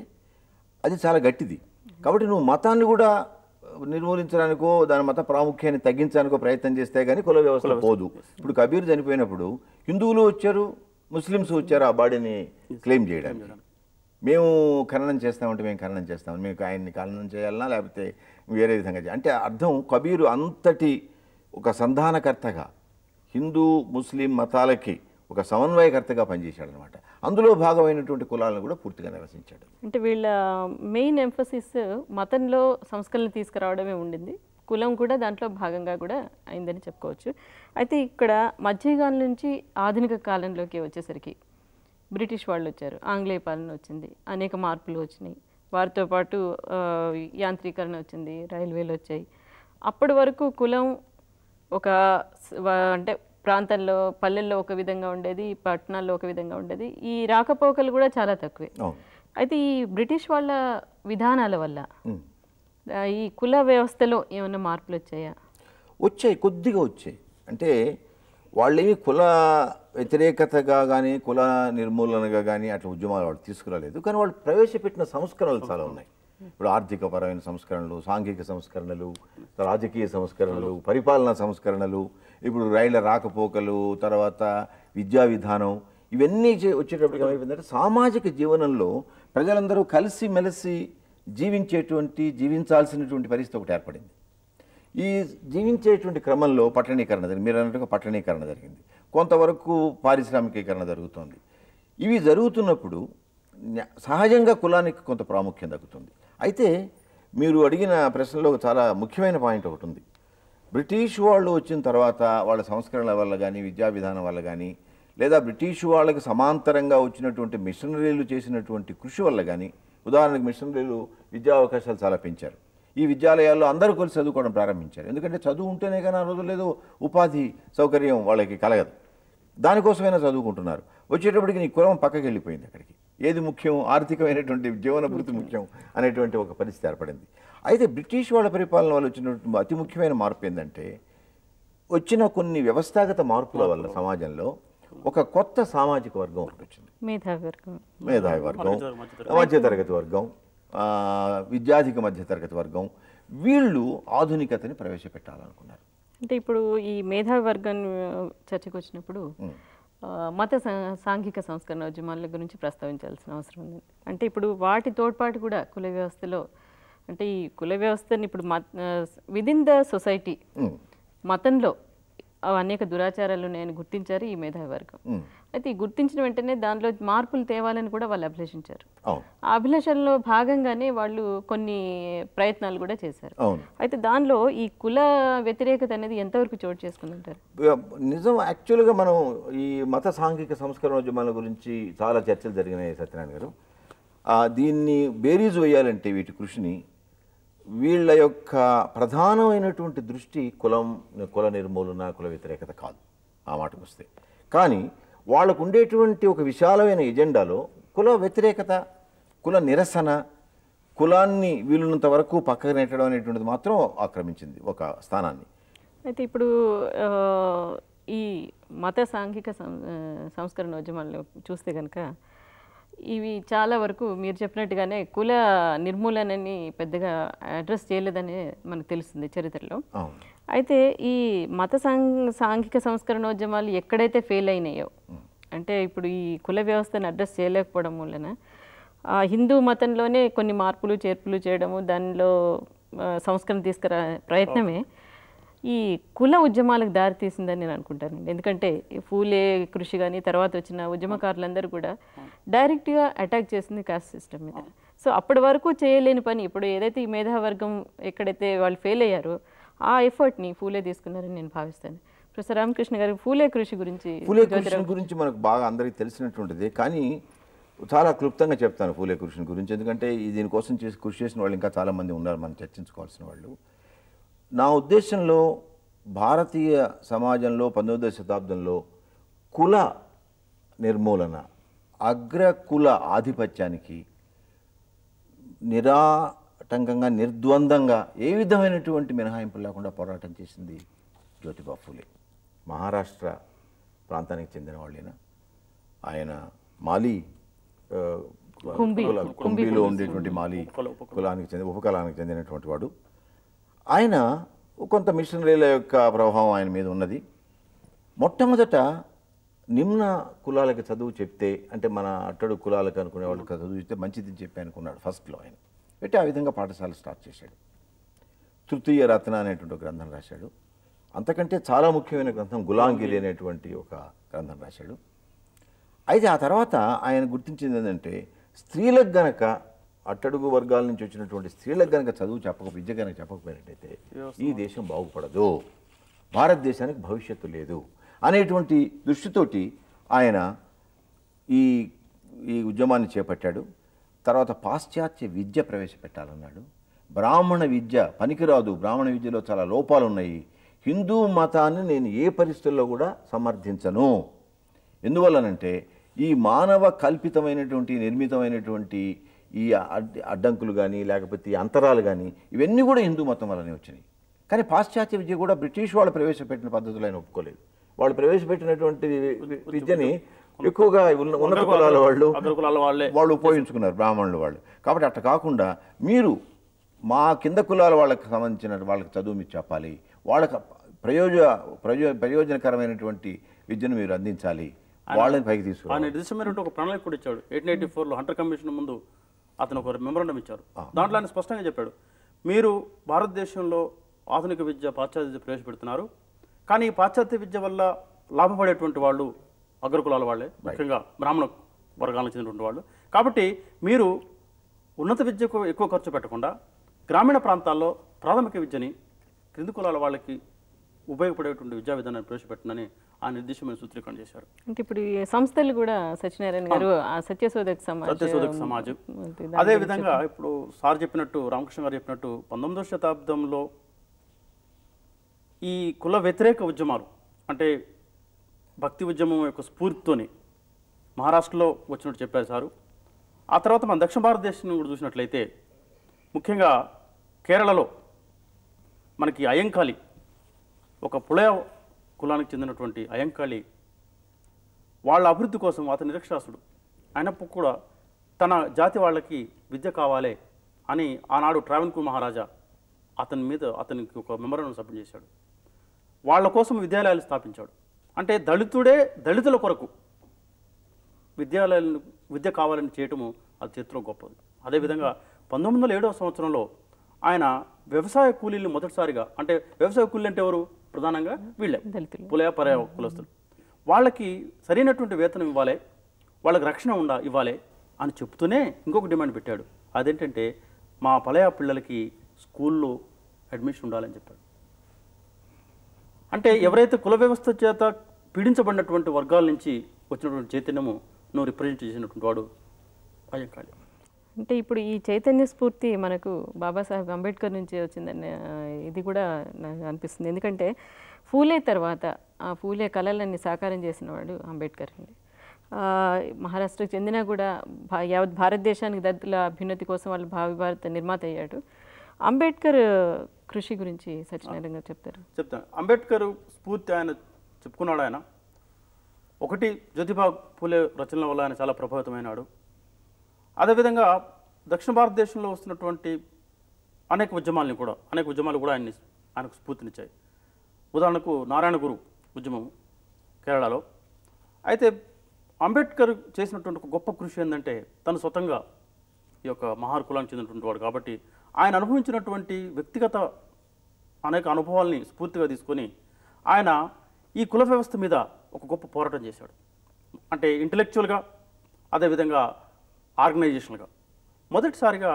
అది చాలా గట్టిది. కాబట్టి నువ్వు మతాన్ని కూడా నిర్మూలించడానికో దాని మత ప్రాముఖ్యాన్ని తగ్గించడానికో ప్రయత్నం చేస్తే కానీ కుల వ్యవస్థ పోదు. ఇప్పుడు కబీర్ చనిపోయినప్పుడు హిందువులు వచ్చారు, ముస్లిమ్స్ వచ్చారు ఆ బాడీని క్లెయిమ్ చేయడానికి. మేము ఖననం చేస్తామంటే మేము ఖననం చేస్తాం, మేము ఆయన్ని ఖననం చేయాలన్నా లేకపోతే వేరే విధంగా అంటే అర్థం కబీరు అంతటి ఒక సంధానకర్తగా హిందూ ముస్లిం మతాలకి ఒక సమన్వయకర్తగా పనిచేశాడు అనమాట. అందులో భాగమైనటువంటి కులాలను కూడా పూర్తిగా నిరసించాడు. అంటే వీళ్ళ మెయిన్ ఎంఫసిస్ మతంలో సంస్కరణలు తీసుకురావడమే ఉండింది, కులం కూడా దాంట్లో భాగంగా కూడా అయిందని చెప్పుకోవచ్చు. అయితే ఇక్కడ మధ్యయుగం నుంచి ఆధునిక కాలంలోకి వచ్చేసరికి బ్రిటిష్ వాళ్ళు వచ్చారు, ఆంగ్లేయ పాలన వచ్చింది, అనేక మార్పులు వచ్చినాయి, వారితో పాటు యాంత్రీకరణ వచ్చింది, రైల్వేలు వచ్చాయి. అప్పటి వరకు కులం ఒక అంటే ప్రాంతంలో పల్లెల్లో ఒక విధంగా ఉండేది, పట్టణాల్లో ఒక విధంగా ఉండేది, ఈ రాకపోకలు కూడా చాలా తక్కువే. అయితే ఈ బ్రిటిష్ వాళ్ళ విధానాల వల్ల ఈ కుల వ్యవస్థలో ఏమైనా మార్పులు వచ్చాయా? వచ్చాయి, కొద్దిగా వచ్చాయి. అంటే వాళ్ళేమి కుల వ్యతిరేకతగా కానీ కుల నిర్మూలనగా కానీ అట్లా ఉద్యమాలు వాళ్ళు తీసుకురాలేదు, కానీ వాళ్ళు ప్రవేశపెట్టిన సంస్కరణలు చాలా ఉన్నాయి. ఇప్పుడు ఆర్థికపరమైన సంస్కరణలు, సాంఘిక సంస్కరణలు, రాజకీయ సంస్కరణలు, పరిపాలనా సంస్కరణలు, ఇప్పుడు రైళ్ల రాకపోకలు, తర్వాత విద్యా విధానం, ఇవన్నీ వచ్చేటప్పటికి ఏమైపోయిందంటే సామాజిక జీవనంలో ప్రజలందరూ కలిసిమెలిసి జీవించాల్సినటువంటి పరిస్థితి ఒకటి ఏర్పడింది. ఈ జీవించేటువంటి క్రమంలో పట్టణీకరణ జరిగింది, మీరు అన్నట్టుగా పట్టణీకరణ జరిగింది, కొంతవరకు పారిశ్రామికీకరణ జరుగుతుంది. ఇవి జరుగుతున్నప్పుడు సహజంగా కులానికి కొంత ప్రాముఖ్యం దక్కుతుంది. అయితే మీరు అడిగిన ప్రశ్నలో చాలా ముఖ్యమైన పాయింట్ ఒకటి ఉంది. బ్రిటిష్ వాళ్ళు వచ్చిన తర్వాత వాళ్ళ సంస్కరణల వల్ల కానీ విద్యా విధానం వల్ల కానీ లేదా బ్రిటిష్ వాళ్ళకి సమాంతరంగా వచ్చినటువంటి మిషనరీలు చేసినటువంటి కృషి వల్ల కానీ, ఉదాహరణకు మిషనరీలు విద్యా అవకాశాలు చాలా పెంచారు. ఈ విద్యాలయాల్లో అందరూ కలిసి చదువుకోవడం ప్రారంభించారు. ఎందుకంటే చదువు ఉంటేనే కానీ ఆ రోజుల్లో ఏదో ఉపాధి సౌకర్యం వాళ్ళకి కలగదు, దానికోసమైనా చదువుకుంటున్నారు. వచ్చేటప్పటికి నీ కులం పక్కకి వెళ్ళిపోయింది. అక్కడికి ఏది ముఖ్యం, ఆర్థికమైనటువంటి జీవనభృతి ముఖ్యం అనేటువంటి ఒక పరిస్థితి ఏర్పడింది. అయితే బ్రిటిష్ వాళ్ళ పరిపాలన వల్ల వచ్చినటువంటి అతి ముఖ్యమైన మార్పు ఏంటంటే వచ్చిన కొన్ని వ్యవస్థాగత మార్పుల వల్ల సమాజంలో ఒక కొత్త సామాజిక వర్గం ఒకటి వచ్చింది. మేధావి వర్గం, మధ్యతరగతి వర్గం, విద్యాధిక మధ్యతరగతి వర్గం, వీళ్ళు ఆధునికతని ప్రవేశపెట్టాలనుకున్నారు. అంటే ఇప్పుడు ఈ మేధావి వర్గం చర్చకు వచ్చినప్పుడు మత సాంఘిక సంస్కరణ ఉద్యమాల గురించి ప్రస్తావించాల్సిన అవసరం ఉంది. అంటే ఇప్పుడు వాటి తోడ్పాటు కూడా కుల వ్యవస్థలో, అంటే ఈ కుల వ్యవస్థని ఇప్పుడు విదిన్ ద సొసైటీ మతంలో అనేక దురాచారాలు ఉన్నాయని గుర్తించారు ఈ మేధావి వర్గం. అయితే ఈ గుర్తించిన వెంటనే దానిలో మార్పులు తేవాలని కూడా వాళ్ళు అభిలషించారు. ఆ అభిలషణలో భాగంగానే వాళ్ళు కొన్ని ప్రయత్నాలు కూడా చేశారు. అయితే దానిలో ఈ కుల వ్యతిరేకత అనేది ఎంతవరకు చోటు చేసుకుందంటారు? నిజం, యాక్చువల్గా మనం ఈ మత సాంఘిక సంస్కరణ ఉద్యమాల గురించి చాలా చర్చలు జరిగినాయి సత్యనారాయణ గారు. దీన్ని బేరీజు వేయాలంటే వీటి కృషిని వీళ్ళ యొక్క ప్రధానమైనటువంటి దృష్టి కుల నిర్మూలన, కుల వ్యతిరేకత కాదు ఆ మాటకు వస్తే. కానీ వాళ్ళకు ఉండేటువంటి ఒక విశాలమైన ఎజెండాలో కుల వ్యతిరేకత, కుల నిరసన, కులాన్ని వీలున్నంత వరకు పక్కకు నెట్టడం అనేటువంటిది మాత్రం ఆక్రమించింది ఒక స్థానాన్ని. అయితే ఇప్పుడు ఈ మత సాంఘిక సంస్కరణ ఉద్యమాల్లో చూస్తే కనుక ఇవి చాలా వరకు మీరు చెప్పినట్టుగానే కుల నిర్మూలనని పెద్దగా అడ్రస్ చేయలేదని మనకు తెలుస్తుంది చరిత్రలో. అయితే ఈ మత సాంఘిక సంస్కరణోద్యమాలు ఎక్కడైతే ఫెయిల్ అయినాయో, అంటే ఇప్పుడు ఈ కుల వ్యవస్థను అడ్రస్ చేయలేకపోవడం వలన హిందూ మతంలోనే కొన్ని మార్పులు చేర్పులు చేయడము, దానిలో సంస్కరణ తీసుకురా ప్రయత్నమే ఈ కుల ఉద్యమాలకు దారి తీసిందని నేను అనుకుంటానండి. ఎందుకంటే ఫూలే కృషి కానీ తర్వాత వచ్చిన ఉద్యమకారులందరూ కూడా డైరెక్ట్గా అటాక్ చేసింది కాస్ట్ సిస్టమ్ మీద. సో అప్పటి వరకు చేయలేని పని ఇప్పుడు ఏదైతే ఈ మేధావర్గం ఎక్కడైతే వాళ్ళు ఫెయిల్ అయ్యారో ఆ ఎఫర్ట్ని ఫూలే తీసుకున్నారని నేను భావిస్తాను. ప్రొఫెసర్ రామకృష్ణ గారు ఫూలే కృషి గురించి మనకు బాగా అందరికీ తెలిసినటువంటిది, కానీ చాలా క్లుప్తంగా చెప్తాను ఫూలే కృషి గురించి. ఎందుకంటే దీనికోసం కృషి చేసిన వాళ్ళు ఇంకా చాలామంది ఉన్నారు మనం చర్చించుకోవాల్సిన వాళ్ళు. నా ఉద్దేశంలో భారతీయ సమాజంలో 19వ శతాబ్దంలో కుల నిర్మూలన, అగ్రకుల ఆధిపత్యానికి నిరాటంకంగా నిర్ద్వందంగా ఏ విధమైనటువంటి మినహాయింపు లేకుండా పోరాటం చేసింది జ్యోతిబా ఫూలే. మహారాష్ట్ర ప్రాంతానికి చెందిన వాళ్ళైనా, ఆయన మాలి కుంబీలో ఉండేటువంటి మాలి కులానికి చెందిన ఉపకులానికి చెందినటువంటి వాడు. ఆయన కొంత మిషనరీల యొక్క ప్రభావం ఆయన మీద ఉన్నది. మొట్టమొదట నిమ్న కులాలకి చదువు చెప్తే, అంటే మన అట్టడు కులాలకు అనుకునే వాళ్ళకి చదువు చెప్తే మంచిదని చెప్పి అనుకున్నాడు ఫస్ట్లో ఆయన. పెట్టి ఆ విధంగా పాఠశాల స్టార్ట్ చేశాడు. తృతీయ రత్న అనేటువంటి ఒక గ్రంథం రాశాడు. అంతకంటే చాలా ముఖ్యమైన గ్రంథం గులాంగిరి అనేటువంటి ఒక గ్రంథం రాశాడు. అయితే ఆ తర్వాత ఆయన గుర్తించింది ఏంటంటే, స్త్రీలకు గనక అట్టడుగు వర్గాల నుంచి వచ్చినటువంటి స్త్రీలకు గనక చదువు విద్య కనుక చెప్పకపోయినట్టయితే ఈ దేశం బాగుపడదు, భారతదేశానికి భవిష్యత్తు లేదు అనేటువంటి దృష్టితోటి ఆయన ఈ ఈ ఉద్యమాన్ని చేపట్టాడు. తర్వాత పాశ్చాత్య విద్య ప్రవేశపెట్టాలన్నాడు. బ్రాహ్మణ విద్య పనికిరాదు, బ్రాహ్మణ విద్యలో చాలా లోపాలు ఉన్నాయి, హిందూ మతాన్ని నేను ఏ పరిస్థితుల్లో కూడా సమర్థించను. ఎందువల్లనంటే ఈ మానవ కల్పితమైనటువంటి నిర్మితమైనటువంటి ఈ అడ్డంకులు కానీ లేకపోతే ఈ అంతరాలు కానీ ఇవన్నీ కూడా హిందూ మతం వల్లనే వచ్చినాయి. కానీ పాశ్చాత్య విద్య కూడా బ్రిటిష్ వాళ్ళు ప్రవేశపెట్టిన పద్ధతులు ఆయన ఒప్పుకోలేదు. వాళ్ళు ప్రవేశపెట్టినటువంటి విద్యని ఎక్కువగా ఉన్నత కులాల వాళ్ళు ఉపయోగించుకున్నారు, బ్రాహ్మణులు వాళ్ళు. కాబట్టి అట్లా కాకుండా మీరు మా కింద కులాల వాళ్ళకి సంబంధించిన వాళ్ళకి చదువు మీరు చెప్పాలి, వాళ్ళకి ప్రయోజనకరమైనటువంటి విద్యను మీరు అందించాలి, వాళ్ళని పైకి తీసుకుని ఆయన నిర్దిష్టమైనటువంటి ఒక ప్రణాళిక కూడా ఇచ్చాడు. 1884లో హంటర్ కమిషన్ ముందు అతను ఒక మెమోరాండం ఇచ్చారు. దాంట్లో ఆయన స్పష్టంగా చెప్పాడు, మీరు భారతదేశంలో ఆధునిక విద్య పాశ్చాత్య విద్య ప్రవేశపెడుతున్నారు, కానీ ఈ పాశ్చాత్య విద్య వల్ల లాభపడేటువంటి వాళ్ళు అగ్రకులాల వాళ్ళే, ముఖ్యంగా బ్రాహ్మణ వర్గాలకు చెందినటువంటి వాళ్ళు. కాబట్టి మీరు ఉన్నత విద్యకు ఎక్కువ ఖర్చు పెట్టకుండా గ్రామీణ ప్రాంతాల్లో ప్రాథమిక విద్యని క్రింది కులాల వాళ్ళకి ఉపయోగపడేటువంటి విద్యా విధానాన్ని ప్రవేశపెట్టినని ఆ నిర్దిష్టమైన సూత్రీకరణ చేశారు. అంటే ఇప్పుడు ఈ సంస్థలు కూడా సత్యనారాయణ గారు సత్యశోధక సమాజం అదేవిధంగా ఇప్పుడు సార్ చెప్పినట్టు, రామకృష్ణ గారు చెప్పినట్టు 19వ శతాబ్దంలో ఈ కుల వ్యతిరేక ఉద్యమాలు అంటే భక్తి ఉద్యమం యొక్క స్ఫూర్తితోని మహారాష్ట్రలో వచ్చినట్టు చెప్పారు సారు. ఆ తర్వాత మన దక్షిణ భారతదేశం కూడా చూసినట్లయితే ముఖ్యంగా కేరళలో మనకి అయ్యంకాళి, ఒక పులయ కులానికి చెందినటువంటి అయ్యంకాళి, వాళ్ళ అభివృద్ధి కోసం అతను నిరక్షరాస్యుడు అయినప్పుడు కూడా తన జాతి వాళ్ళకి విద్య కావాలి అని ఆనాడు ట్రావెన్కూర్ మహారాజా అతనికి ఒక మెమోరాండం సబ్మిట్ చేశాడు. వాళ్ళ కోసం విద్యాలయాలు స్థాపించాడు. అంటే దళితుల కొరకు విద్య కావాలని చేయటము అది చేతిలో గొప్పది. అదేవిధంగా 1907వ సంవత్సరంలో ఆయన వ్యవసాయ కూలీలను మొదటిసారిగా, అంటే వ్యవసాయ కూలీలు అంటే ఎవరు? ప్రధానంగా వీళ్ళే పులయ పర్యాయ కులస్తులు. వాళ్ళకి సరైనటువంటి వేతనం ఇవ్వాలి, వాళ్ళకి రక్షణ ఇవ్వాలి అని చెప్తూనే ఇంకొక డిమాండ్ పెట్టాడు. అదేంటంటే మా పలయ పిల్లలకి స్కూల్లో అడ్మిషన్ ఉండాలని చెప్పాడు. అంటే ఎవరైతే కుల వ్యవస్థ చేత పీడించబడినటువంటి వర్గాల నుంచి వచ్చినటువంటి చైతన్యము నువ్వు రిప్రజెంట్ చేసినటువంటి వాడు అయ్యంకాళి. అంటే ఇప్పుడు ఈ చైతన్య స్ఫూర్తి మనకు బాబాసాహెబ్ అంబేద్కర్ నుంచి వచ్చిందని ఇది కూడా నాకు అనిపిస్తుంది. ఎందుకంటే ఫూలే తర్వాత ఆ ఫూలే కళలన్నీ సాకారం చేసిన వాడు అంబేద్కర్ అండి. మహారాష్ట్రకు చెందినా కూడా యావత్ భారతదేశానికి దళితుల అభ్యున్నతి కోసం వాళ్ళు భావి భారత నిర్మాత అయ్యాడు. అంబేద్కర్ కృషి గురించి సత్యనారాయణ గారు చెప్తాను. అంబేద్కర్ స్ఫూర్తి ఆయన చెప్పుకున్నాడు. ఆయన ఒకటి జ్యోతిబా పూలే రచనల వల్ల ఆయన చాలా ప్రభావితమైనాడు. అదేవిధంగా దక్షిణ భారతదేశంలో వస్తున్నటువంటి అనేక ఉద్యమాలు కూడా ఆయనకు స్ఫూర్తినిచ్చాయి. ఉదాహరణకు నారాయణ గురు ఉద్యమం కేరళలో. అయితే అంబేద్కర్ చేసినటువంటి ఒక గొప్ప కృషి ఏంటంటే తను స్వతంగా ఈ యొక్క మహార్ కులానికి చెందినటువంటి వాడు కాబట్టి ఆయన అనుభవించినటువంటి వ్యక్తిగత అనేక అనుభవాల్ని స్ఫూర్తిగా తీసుకొని ఆయన ఈ కుల వ్యవస్థ మీద ఒక గొప్ప పోరాటం చేశాడు. అంటే ఇంటలెక్చువల్గా, అదేవిధంగా ఆర్గనైజేషన్గా. మొదటిసారిగా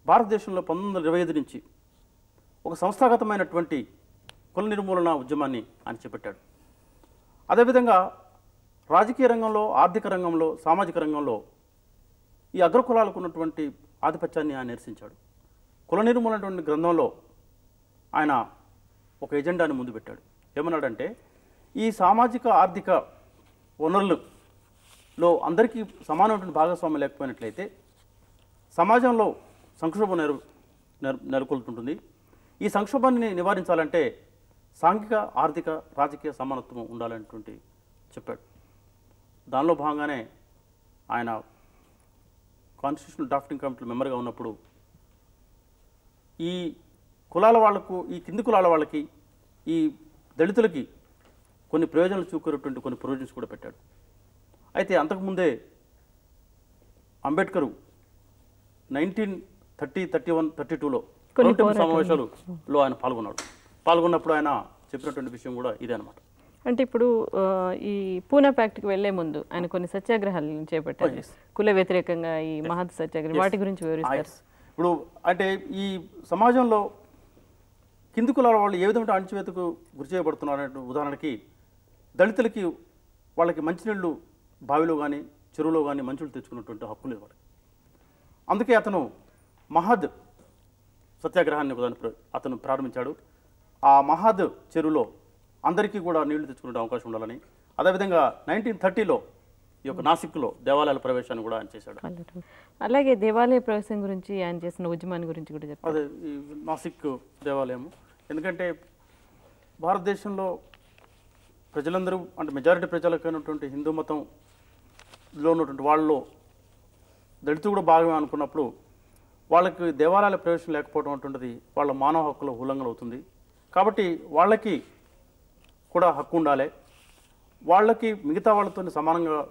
భారతదేశంలో 1925 నుంచి ఒక సంస్థాగతమైనటువంటి కుల నిర్మూలన ఉద్యమాన్ని ఆయన చేపట్టాడు. అదేవిధంగా రాజకీయ రంగంలో, ఆర్థిక రంగంలో, సామాజిక రంగంలో ఈ అగ్రకులాలకు ఉన్నటువంటి ఆధిపత్యాన్ని ఆయన నిరసించాడు. కుల నిర్మూలనటువంటి గ్రంథంలో ఆయన ఒక ఎజెండాని ముందు పెట్టాడు. ఏమన్నాడంటే ఈ సామాజిక ఆర్థిక వనరులలో అందరికీ సమానమైనటువంటి భాగస్వామ్యం లేకపోయినట్లయితే సమాజంలో సంక్షోభం నెలకొల్తుంటుంది. ఈ సంక్షోభాన్ని నివారించాలంటే సాంఘిక ఆర్థిక రాజకీయ సమానత్వం ఉండాలనేటువంటి చెప్పాడు. దానిలో భాగంగానే ఆయన కాన్స్టిట్యూషనల్ డ్రాఫ్టింగ్ కమిటీ మెంబర్గా ఉన్నప్పుడు ఈ కులాల వాళ్లకు, ఈ కింది కులాల వాళ్ళకి, ఈ దళితులకి కొన్ని ప్రయోజనాలు చూకునేటువంటి కొన్ని ప్రొవిజన్స్ కూడా పెట్టాడు. అయితే అంతకుముందే అంబేద్కర్ 1930, 31, 32లో సమావేశాలలో ఆయన పాల్గొన్నప్పుడు ఆయన చెప్పినటువంటి విషయం కూడా ఇదే అనమాట. అంటే ఇప్పుడు ఈ పూనా ప్యాక్ట్కి వెళ్లే ముందు ఆయన కొన్ని సత్యాగ్రహాలను చేపట్టారు, కుల వ్యతిరేకంగా ఈ మహత్ సత్యాగ్రహం, వాటి గురించి వివరిస్తారు. ఇప్పుడు అంటే ఈ సమాజంలో కింది కులాల వాళ్ళు ఏ విధంగా అణచివేతకు గురి చేయబడుతున్నారనే ఉదాహరణకి దళితులకి వాళ్ళకి మంచినీళ్ళు బావిలో కానీ చెరువులో కానీ మంచులు తెచ్చుకున్నటువంటి హక్కు లేదు వాళ్ళకి. అందుకే అతను మహద్ సత్యాగ్రహాన్ని అతను ప్రారంభించాడు. ఆ మహద్ చెరువులో అందరికీ కూడా నీళ్లు తెచ్చుకునే అవకాశం ఉండాలని, అదేవిధంగా 1930లో ఈ యొక్క నాసిక్లో దేవాలయాల ప్రవేశాన్ని కూడా ఆయన చేశాడు. అలాగే దేవాలయ ప్రవేశం గురించి ఆయన చేసిన ఉద్యమాన్ని గురించి కూడా చెప్పారు. అదే ఈ నాసిక్ దేవాలయం, ఎందుకంటే భారతదేశంలో ప్రజలందరూ అంటే మెజారిటీ ప్రజలకైనటువంటి హిందూ మతంలో ఉన్నటువంటి వాళ్ళలో దళితులు కూడా భాగమే అనుకున్నప్పుడు వాళ్ళకి దేవాలయాల ప్రవేశం లేకపోవడం అటువంటిది వాళ్ళ మానవ హక్కుల ఉల్లంఘన అవుతుంది. కాబట్టి వాళ్ళకి కూడా హక్కు ఉండాలి, వాళ్ళకి మిగతా వాళ్ళతో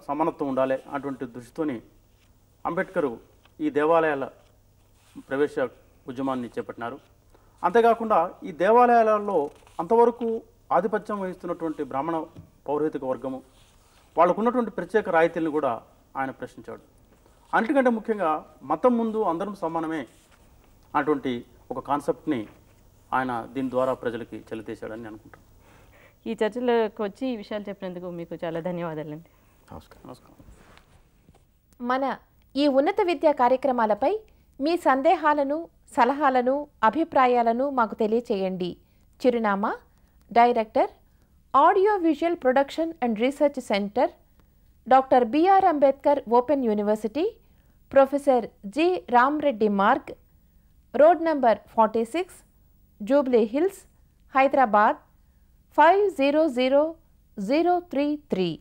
సమానత్వం ఉండాలి అటువంటి దృష్టితోని అంబేద్కర్ ఈ దేవాలయాల ప్రవేశ ఉద్యమాన్ని చేపట్టినారు. అంతేకాకుండా ఈ దేవాలయాలలో అంతవరకు ఆధిపత్యం వహిస్తున్నటువంటి బ్రాహ్మణ పౌరోహితిక వర్గము వాళ్ళకు ఉన్నటువంటి ప్రత్యేక రాయితీలను కూడా ఆయన ప్రశ్నించాడు. అన్నిటికంటే ముఖ్యంగా మతం ముందు అందరం సమానమే అటువంటి ఒక కాన్సెప్ట్ని ఆయన దీని ద్వారా ప్రజలకి చెల్లితేశాడని అనుకుంటాను. ఈ చర్చలోకి వచ్చి ఈ విషయాలు చెప్పినందుకు మీకు చాలా ధన్యవాదాలండి. నమస్కారం. మన ఈ ఉన్నత విద్యా కార్యక్రమాలపై మీ సందేహాలను, సలహాలను, అభిప్రాయాలను మాకు తెలియచేయండి. చిరునామా: director, audio visual production and research centre, doctor B R Ambedkar open university, professor G Ramreddy Marg, road number 46, Jubilee Hills, Hyderabad 500033.